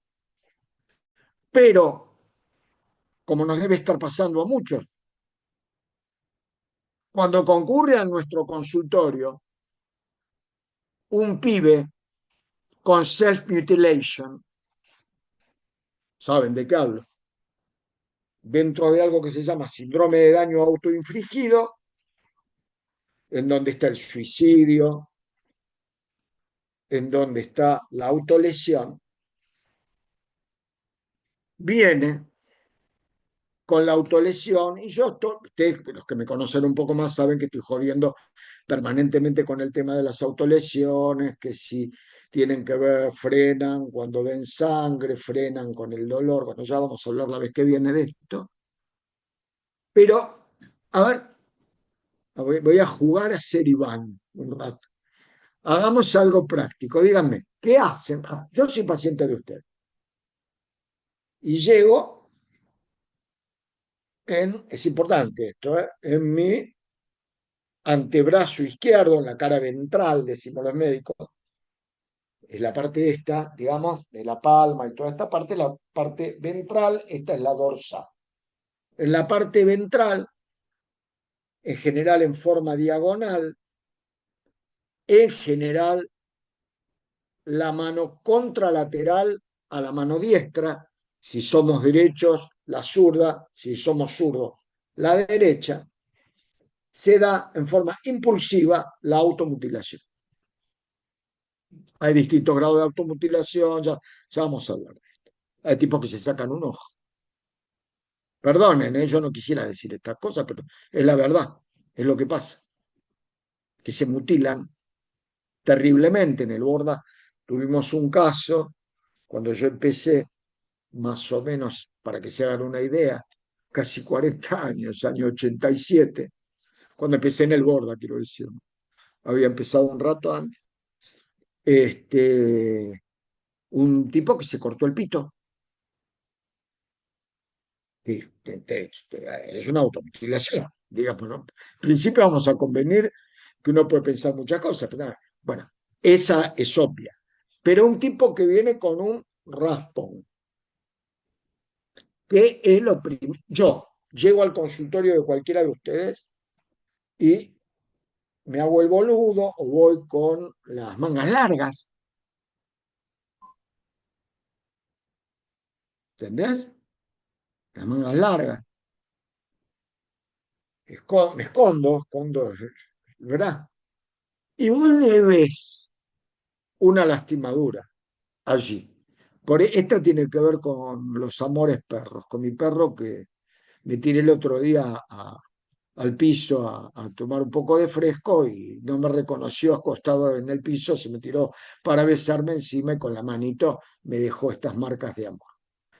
Pero, como nos debe estar pasando a muchos, cuando concurre a nuestro consultorio un pibe con self-mutilation, ¿saben de qué hablo? Dentro de algo que se llama síndrome de daño autoinfligido, en donde está el suicidio, en donde está la autolesión, viene con la autolesión, y yo, ustedes, los que me conocen un poco más, saben que estoy jodiendo permanentemente con el tema de las autolesiones, que si tienen que ver, frenan cuando ven sangre, frenan con el dolor, bueno, ya vamos a hablar la vez que viene de esto. Pero, a ver, voy a jugar a ser Iván un rato. Hagamos algo práctico. Díganme, ¿qué hacen? Yo soy paciente de usted. Y llego es importante esto, en mi antebrazo izquierdo, en la cara ventral, decimos los médicos, es la parte esta, digamos, de la palma y toda esta parte, la parte ventral, esta es la dorsal. En la parte ventral, en general en forma diagonal, en general la mano contralateral a la mano diestra, si somos derechos, la zurda, si somos zurdos, la derecha, se da en forma impulsiva la automutilación. Hay distintos grados de automutilación, ya vamos a hablar. Hay tipos que se sacan un ojo. Perdonen, yo no quisiera decir estas cosas, pero es la verdad, es lo que pasa. Que se mutilan terriblemente. En el Borda tuvimos un caso, cuando yo empecé, más o menos, para que se hagan una idea, casi 40 años, año 87, cuando empecé en el Borda, quiero decir. Había empezado un rato antes. Un tipo que se cortó el pito. Es una automutilación, digamos, ¿no? En principio vamos a convenir que uno puede pensar muchas cosas, pero bueno, esa es obvia. Pero un tipo que viene con un raspón, que es lo primero. Yo llego al consultorio de cualquiera de ustedes y me hago el boludo o voy con las mangas largas. ¿Entendés? Las mangas largas. Me escondo, ¿verdad? Y vos le ves una lastimadura allí. Esta tiene que ver con los amores perros, con mi perro que me tiré el otro día al piso a tomar un poco de fresco y no me reconoció acostado en el piso, se me tiró para besarme encima y con la manito me dejó estas marcas de amor.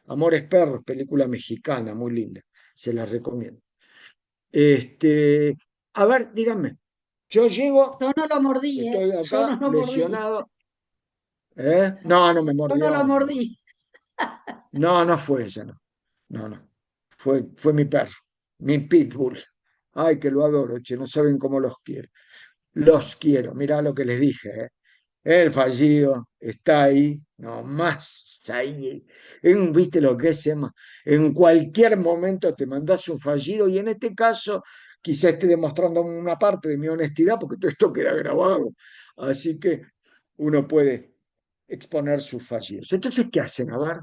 Amores perros, película mexicana, muy linda, se las recomiendo. A ver, díganme, yo llego, Yo no lo mordí, ¿eh? estoy Yo no acá lo mordí. lesionado, ¿eh? No, no me Yo no mordió, lo no me mordió. mordí. No, no fue ella, no. No, no. Fue mi perro, mi pitbull. Ay, que lo adoro, che, no saben cómo los quiero. Los quiero, mirá lo que les dije, ¿eh? El fallido está ahí, no más ahí. ¿Viste lo que es, Emma? En cualquier momento te mandás un fallido y en este caso quizá esté demostrando una parte de mi honestidad porque todo esto queda grabado. Así que uno puede exponer sus fallidos. Entonces, ¿qué hacen? A ver,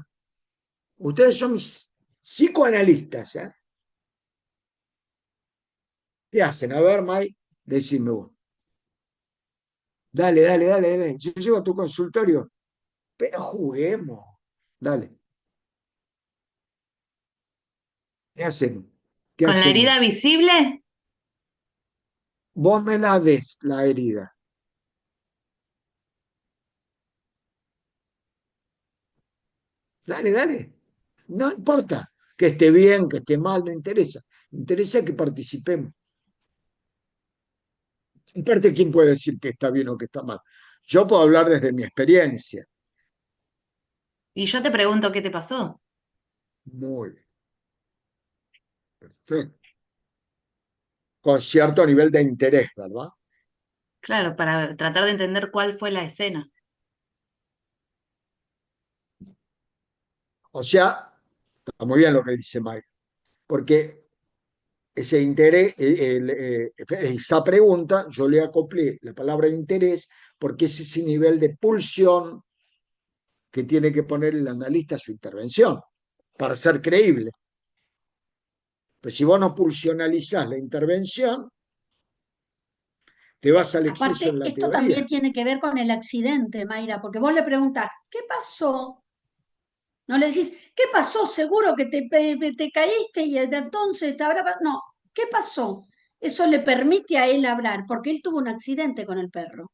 ustedes son mis psicoanalistas, ¿eh? ¿Qué hacen? A ver, May, decime vos. Dale, dale, dale, dale. Yo llego a tu consultorio, pero juguemos. Dale. ¿Qué hacen? ¿Qué ¿Con la hacemos? herida visible? Vos me la des, la herida. Dale, dale. No importa que esté bien, que esté mal, no interesa. Interesa que participemos. Aparte, ¿quién puede decir que está bien o que está mal? Yo puedo hablar desde mi experiencia. Y yo te pregunto qué te pasó. Muy bien, perfecto. Con cierto nivel de interés, ¿verdad? Claro, para tratar de entender cuál fue la escena. O sea, está muy bien lo que dice Mike, porque ese interés, esa pregunta, yo le acoplé la palabra interés porque es ese nivel de pulsión que tiene que poner el analista a su intervención para ser creíble. Pues si vos no pulsionalizás la intervención, te vas al exceso en Aparte, la esto teoría. también tiene que ver con el accidente, Mayra, porque vos le preguntás, ¿qué pasó? No le decís, ¿qué pasó? Seguro que te caíste y desde entonces te habrá... No, ¿qué pasó? Eso le permite a él hablar, porque él tuvo un accidente con el perro.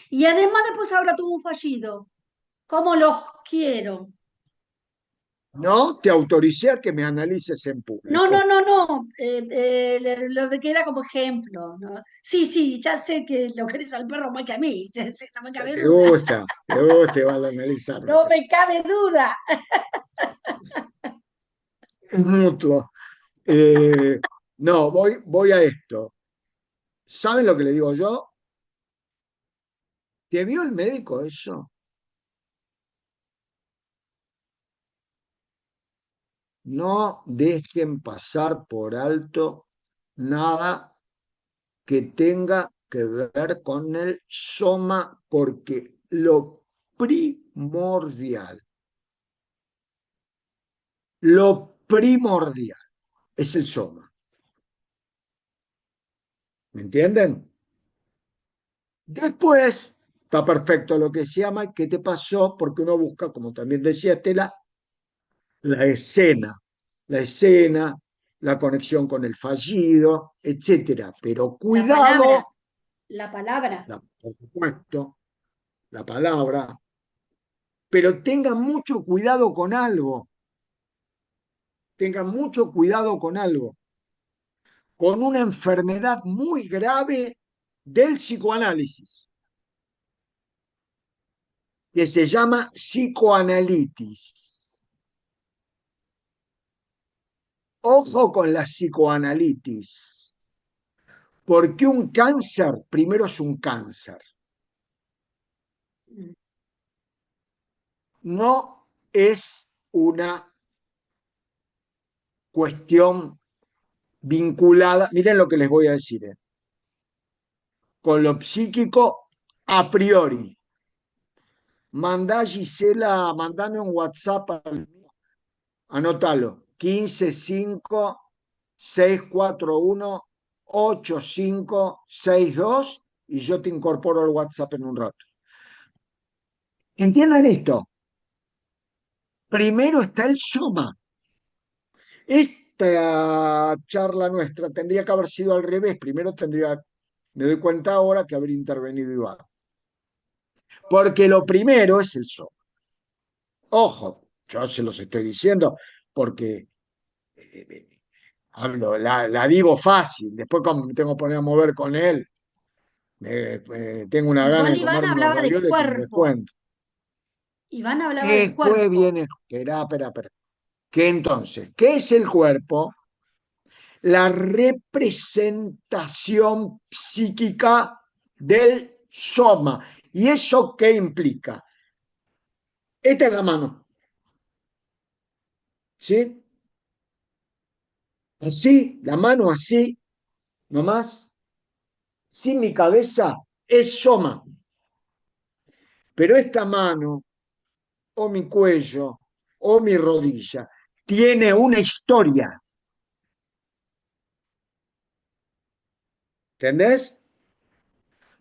Y además después ahora tuvo un fallido. ¿Cómo los quiero? No te autoricé a que me analices en No, público. no, no, no. Lo de que era como ejemplo, ¿no? Sí, sí, ya sé que lo querés al perro más que a mí, ya sé, no me cabe duda. Te gusta igual analizarme. No me cabe duda. Es mutuo. No, voy a esto. ¿Saben lo que le digo yo? ¿Te vio el médico eso? No dejen pasar por alto nada que tenga que ver con el soma, porque lo primordial es el soma. ¿Me entienden? Después, está perfecto lo que se llama, ¿qué te pasó? Porque uno busca, como también decía Estela, la escena, la escena, la conexión con el fallido, etcétera. Pero La palabra, cuidado, la palabra. por supuesto, la palabra, pero tengan mucho cuidado con algo, tengan mucho cuidado con algo, con una enfermedad muy grave del psicoanálisis, que se llama psicoanalitis. Ojo con la psicoanalitis, porque un cáncer primero es un cáncer, no es una cuestión vinculada, miren lo que les voy a decir, con lo psíquico a priori. Mandá, Gisela, mandame un WhatsApp, anótalo, 1556418562 y yo te incorporo al WhatsApp en un rato. ¿Entiendan esto? Primero está el soma. Esta charla nuestra tendría que haber sido al revés. Primero me doy cuenta ahora que haber intervenido Iván. Porque lo primero es el soma. Ojo, yo se los estoy diciendo porque la digo fácil. Después cuando me tengo que poner a mover con él, tengo una gana Igual de Iván comerme unos hablaba de ravioles que no les cuerpo. cuento. Iván hablaba de Después cuerpo. viene, espera. ¿Qué entonces? ¿Qué es el cuerpo? La representación psíquica del soma. ¿Y eso qué implica? Esta es la mano, ¿sí? Así, la mano así, nomás, sin mi cabeza, es soma. Pero esta mano, o mi cuello, o mi rodilla, tiene una historia. ¿Entendés?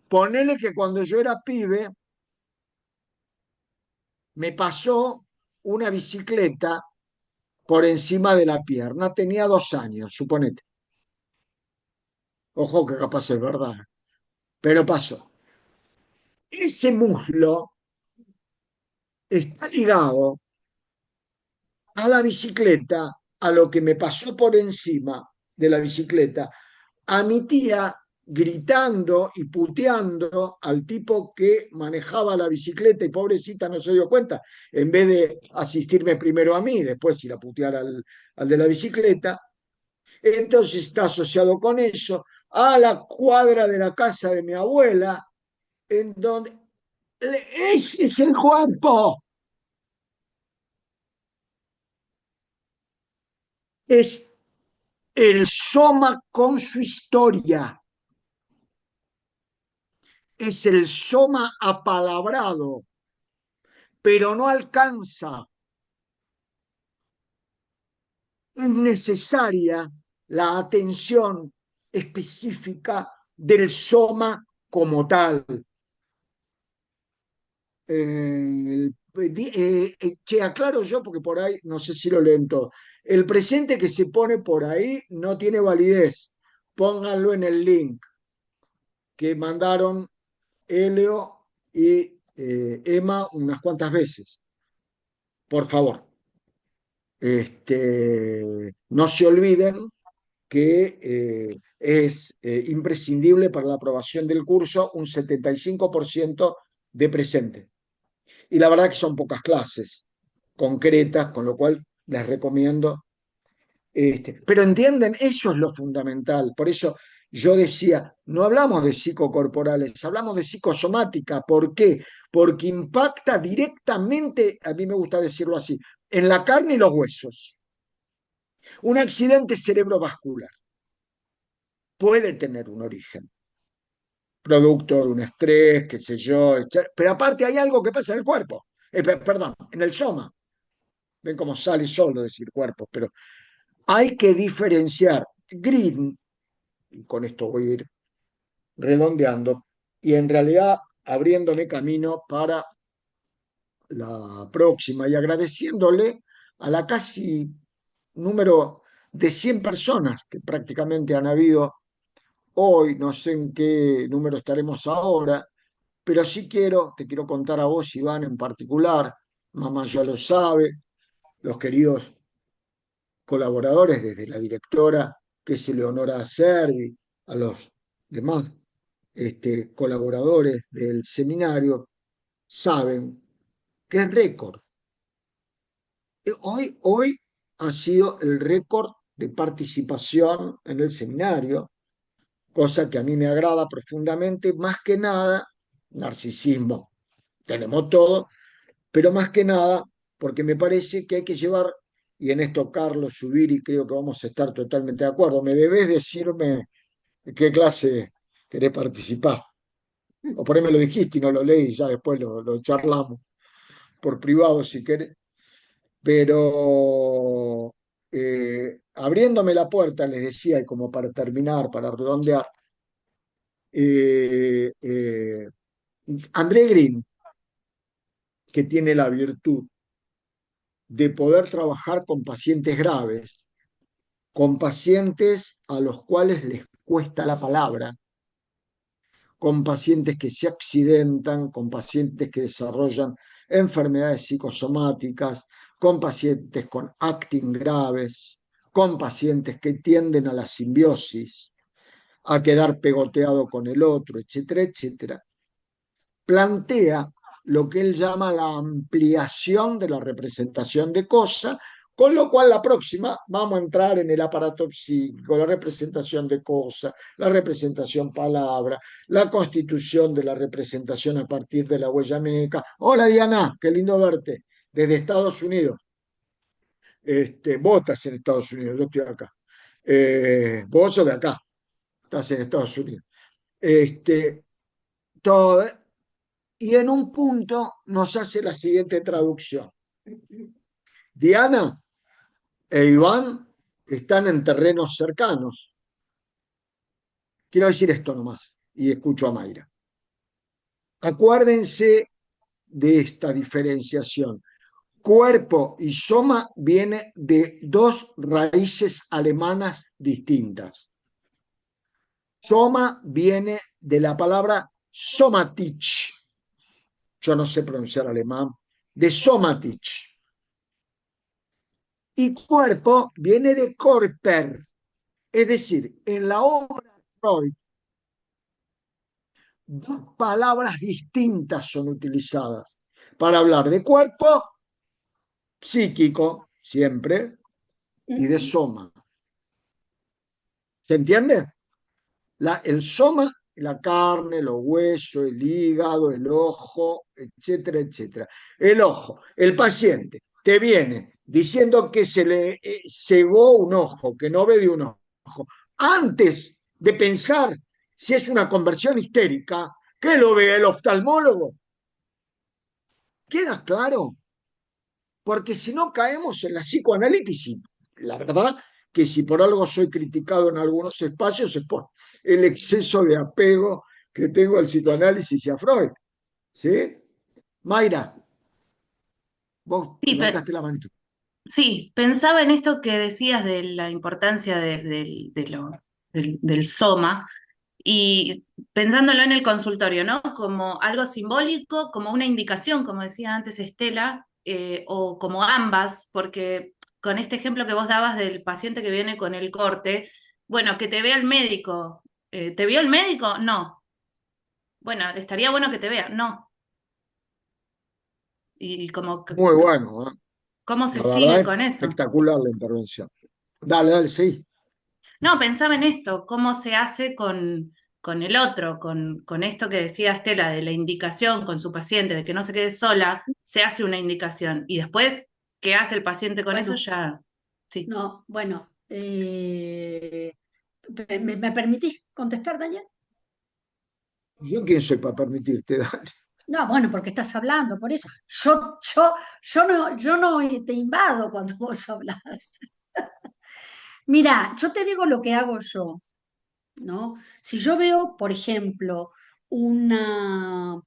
Ponele que cuando yo era pibe, me pasó una bicicleta por encima de la pierna. Tenía 2 años, suponete. Ojo que capaz es verdad, pero pasó. Ese muslo está ligado a la bicicleta, a lo que me pasó por encima de la bicicleta, a mi tía gritando y puteando al tipo que manejaba la bicicleta y pobrecita no se dio cuenta, en vez de asistirme primero a mí, después ir a putear al de la bicicleta. Entonces está asociado con eso, a la cuadra de la casa de mi abuela, en donde ese es el cuerpo, es el soma con su historia, es el soma apalabrado, pero no alcanza. Es necesaria la atención específica del soma como tal. Che, aclaro yo porque por ahí no sé si lo leen todo. El presente que se pone por ahí no tiene validez. Pónganlo en el link que mandaron Helio y Emma unas cuantas veces. Por favor. No se olviden que es imprescindible para la aprobación del curso un 75% de presente. Y la verdad que son pocas clases concretas, con lo cual les recomiendo. Pero entienden, eso es lo fundamental. Por eso yo decía, no hablamos de psicocorporales, hablamos de psicosomática. ¿Por qué? Porque impacta directamente, a mí me gusta decirlo así, en la carne y los huesos. Un accidente cerebrovascular puede tener un origen, producto de un estrés, qué sé yo, pero aparte hay algo que pasa en el cuerpo, perdón, en el soma. Ven cómo sale solo decir cuerpo, pero hay que diferenciar. Green, y con esto voy a ir redondeando, y en realidad abriéndome camino para la próxima y agradeciéndole a la casi número de 100 personas que prácticamente han habido hoy, no sé en qué número estaremos ahora, pero sí te quiero contar a vos, Iván, en particular, mamá ya lo sabe, los queridos colaboradores, desde la directora, que es Eleonora Acerbi, a los demás colaboradores del seminario, saben que es récord. Hoy ha sido el récord de participación en el seminario, cosa que a mí me agrada profundamente, más que nada, narcisismo, tenemos todo, pero más que nada, porque me parece que hay que llevar, y en esto Carlos, subir, y creo que vamos a estar totalmente de acuerdo, me debes decirme en qué clase querés participar, o por ahí me lo dijiste y no lo leí, ya después lo charlamos por privado si querés, pero abriéndome la puerta, les decía, y como para terminar, para redondear, eh, eh, André Green, que tiene la virtud de poder trabajar con pacientes graves, con pacientes a los cuales les cuesta la palabra, con pacientes que se accidentan, con pacientes que desarrollan enfermedades psicosomáticas, con pacientes con acting graves, con pacientes que tienden a la simbiosis, a quedar pegoteado con el otro, etcétera, etcétera. Plantea lo que él llama la ampliación de la representación de cosas, con lo cual la próxima vamos a entrar en el aparato psíquico, la representación de cosas, la representación palabra, la constitución de la representación a partir de la huella médica. Hola Diana, qué lindo verte, desde Estados Unidos. Vos estás en Estados Unidos, yo estoy acá. Vos sos de acá, estás en Estados Unidos. Todo, y en un punto nos hace la siguiente traducción. Diana e Iván están en terrenos cercanos. Quiero decir esto nomás, y escucho a Mayra. Acuérdense de esta diferenciación. Cuerpo y soma viene de dos raíces alemanas distintas. Soma viene de la palabra somatich. Yo no sé pronunciar alemán. De somatich. Y cuerpo viene de Körper. Es decir, en la obra de Freud, dos palabras distintas son utilizadas para hablar de cuerpo psíquico, siempre, y de soma. ¿Se entiende? El soma, la carne, los huesos, el hígado, el ojo, etcétera, etcétera. El ojo, el paciente te viene diciendo que se le cegó un ojo, que no ve de un ojo, antes de pensar si es una conversión histérica, ¿qué lo ve el oftalmólogo? ¿Queda claro? Porque si no caemos en la psicoanálisis, la verdad que si por algo soy criticado en algunos espacios es por el exceso de apego que tengo al psicoanálisis y a Freud. ¿Sí? Mayra, vos Sí, levantaste la mano. sí, pensaba en esto que decías de la importancia del soma y pensándolo en el consultorio, ¿no? Como algo simbólico, como una indicación, como decía antes Estela, o como ambas, porque con este ejemplo que vos dabas del paciente que viene con el corte, bueno, que te vea el médico. ¿Te vio el médico? No. Bueno, estaría bueno que te vea. No. Y como, Muy bueno, ¿eh? ¿cómo se La verdad sigue es con eso? espectacular la intervención. Dale, dale, sí. No, pensaba en esto, cómo se hace con el otro, con esto que decía Estela, de la indicación con su paciente, de que no se quede sola, se hace una indicación. Y después, ¿qué hace el paciente con eso? Bueno, Ya, sí. no, bueno. ¿Me permitís contestar, Daniel? ¿Yo quién soy para permitirte? Dale. No, bueno, porque estás hablando, por eso. Yo no te invado cuando vos hablas. Mira, yo te digo lo que hago yo, ¿no? Si yo veo, por ejemplo, una,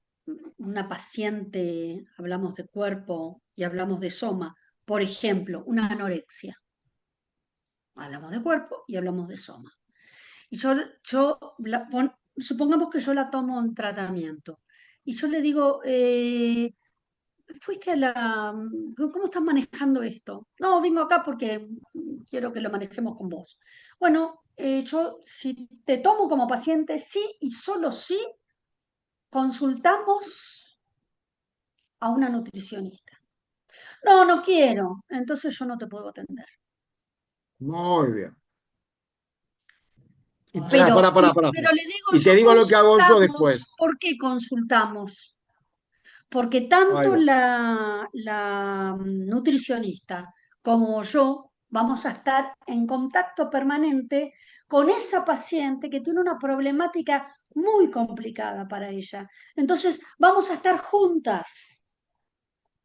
una paciente, hablamos de cuerpo y hablamos de soma, por ejemplo, una anorexia, hablamos de cuerpo y hablamos de soma. Y supongamos que yo la tomo en tratamiento. Y yo le digo, fuiste a ¿cómo estás manejando esto? No, vengo acá porque quiero que lo manejemos con vos. Bueno, yo si te tomo como paciente, sí y solo sí consultamos a una nutricionista. No, no quiero, entonces yo no te puedo atender. Muy bien. Y Pero le digo Y te yo, digo lo que hago yo consultamos. después. ¿Por qué consultamos? Porque Ahí tanto va. la nutricionista como yo vamos a estar en contacto permanente con esa paciente que tiene una problemática muy complicada para ella. Entonces, vamos a estar juntas.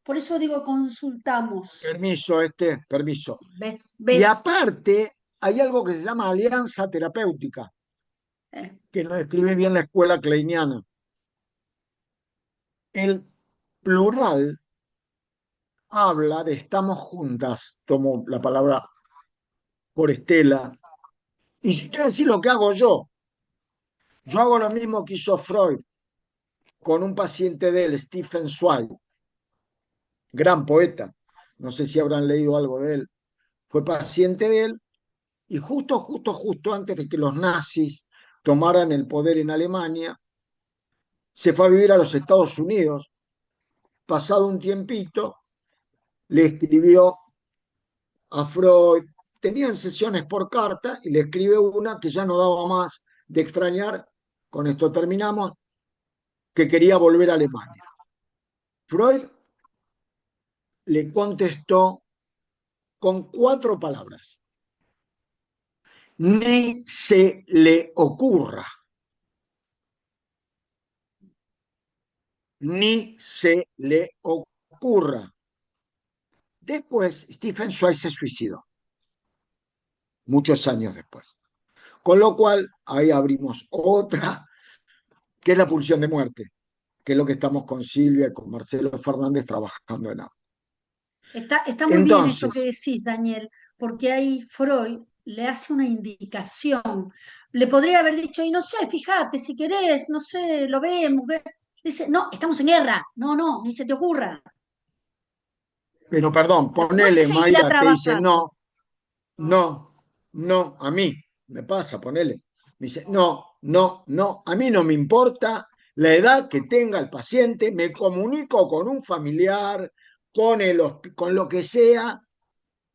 Por eso digo, consultamos. Permiso, permiso. ¿Ves? Y ¿Ves? aparte, hay algo que se llama alianza terapéutica, Eh, que nos describe bien la escuela kleiniana. El plural habla de estamos juntas, tomo la palabra por Estela, y yo quiero decir lo que hago yo. Yo hago lo mismo que hizo Freud con un paciente de él, Stephen Zweig, gran poeta. No sé si habrán leído algo de él. Fue paciente de él y justo antes de que los nazis tomaran el poder en Alemania, se fue a vivir a los Estados Unidos. Pasado un tiempito, le escribió a Freud, tenían sesiones por carta y le escribe una que ya no daba más de extrañar, con esto terminamos, que quería volver a Alemania. Freud le contestó con 4 palabras: ni se le ocurra, ni se le ocurra. Después, Stephen Zweig se suicidó, muchos años después. Con lo cual, ahí abrimos otra, que es la pulsión de muerte, que es lo que estamos con Silvia y con Marcelo Fernández trabajando en AMP. está muy bien esto que Entonces, decís, Daniel, porque ahí Freud le hace una indicación. Le podría haber dicho, y no sé, fíjate, si querés, no sé, lo vemos. Dice, no, estamos en guerra. No, no, ni se te ocurra. pero perdón, Después ponele, seguirá Mayra, te dice, trabajando. no, a mí, me pasa, ponele. Me dice, no, a mí no me importa la edad que tenga el paciente, me comunico con un familiar, con lo que sea,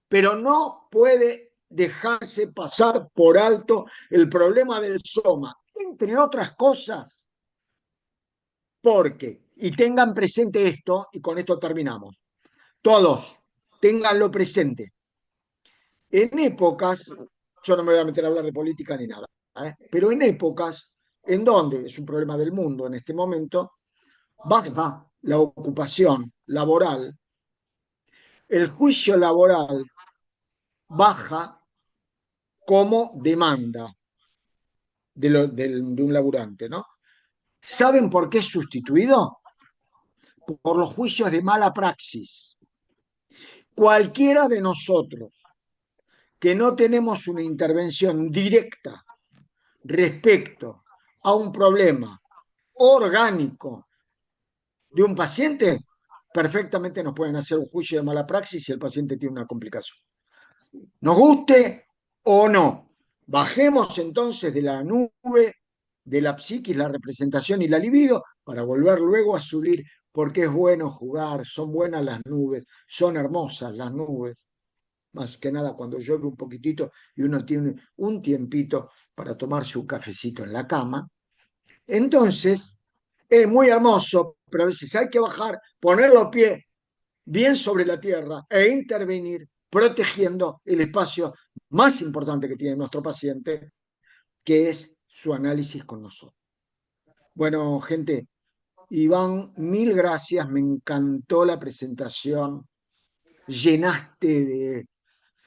pero no puede dejarse pasar por alto el problema del soma, entre otras cosas, porque, y tengan presente esto, y con esto terminamos, todos, ténganlo presente. En épocas, yo no me voy a meter a hablar de política ni nada, pero en épocas en donde es un problema del mundo en este momento, baja la ocupación laboral, el juicio laboral baja como demanda de un laburante, ¿no? ¿Saben por qué es sustituido? Por los juicios de mala praxis. Cualquiera de nosotros que no tenemos una intervención directa respecto a un problema orgánico de un paciente, perfectamente nos pueden hacer un juicio de mala praxis si el paciente tiene una complicación. nos guste o no. Bajemos entonces de la nube de la psiquis, la representación y la libido para volver luego a subir, porque es bueno jugar, son buenas las nubes, son hermosas las nubes. Más que nada cuando llueve un poquitito y uno tiene un tiempito para tomarse un cafecito en la cama. Entonces, es muy hermoso, pero a veces hay que bajar, poner los pies bien sobre la tierra e intervenir protegiendo el espacio más importante que tiene nuestro paciente, que es su análisis con nosotros. Bueno, gente, Iván, mil gracias, me encantó la presentación, llenaste de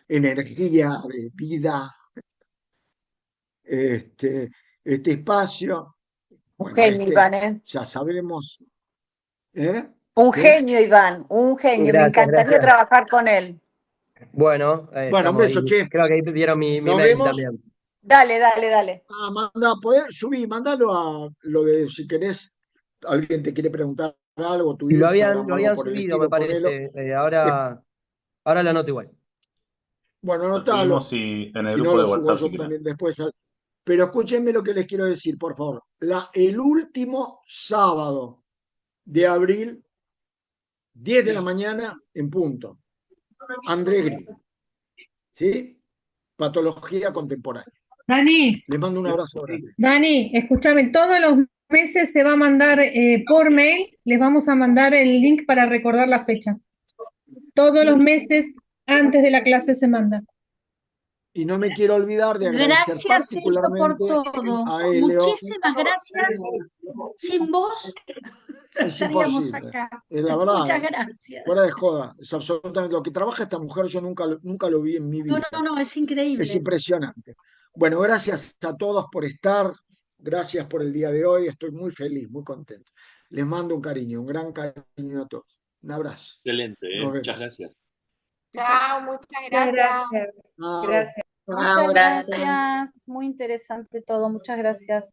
energía, de vida, este espacio. Un Bueno, genio, Iván, ¿eh? ya sabemos. ¿Eh? Un ¿Qué? genio, Iván, un genio. Me Gracias, encantaría gracias. trabajar con él. Bueno, Bueno, un estamos beso, ahí. che. Creo que ahí vieron mi Nos mail vemos. también. Dale, dale, dale. Subí, mandalo a lo de si querés, alguien te quiere preguntar algo, tu Lo Instagram o algo habían por el subido, me estilo, ponelo. parece. Ahora lo anoto igual. Bueno, Lo escribimos anotalo, en el si no grupo de lo subo WhatsApp yo si quieren. también después. Pero escúchenme lo que les quiero decir, por favor. El último sábado de abril, 10 de la mañana en punto. André Gris, ¿sí? Patología contemporánea. Dani, Les mando un abrazo grande. Dani, escúchame, todos los meses se va a mandar por mail, les vamos a mandar el link para recordar la fecha. Todos los meses antes de la clase se manda. Y no me quiero olvidar de agradecer Gracias, Sergio, por particularmente todo. a Elio. Muchísimas gracias. Sin vos no Es estaríamos imposible, acá. es la verdad, Muchas gracias. fuera de joda, es absolutamente lo que trabaja esta mujer, yo nunca lo vi en mi No, vida. no, no, es Es increíble. impresionante. Bueno, gracias a todos por estar, gracias por el día de hoy, estoy muy feliz, muy contento. Les mando un cariño, un gran cariño a todos. Un abrazo. Excelente, Nos muchas vemos. gracias. Chao, muchas Muchas gracias. gracias. Chao. Gracias. Muchas gracias. Muy interesante todo. Muchas gracias.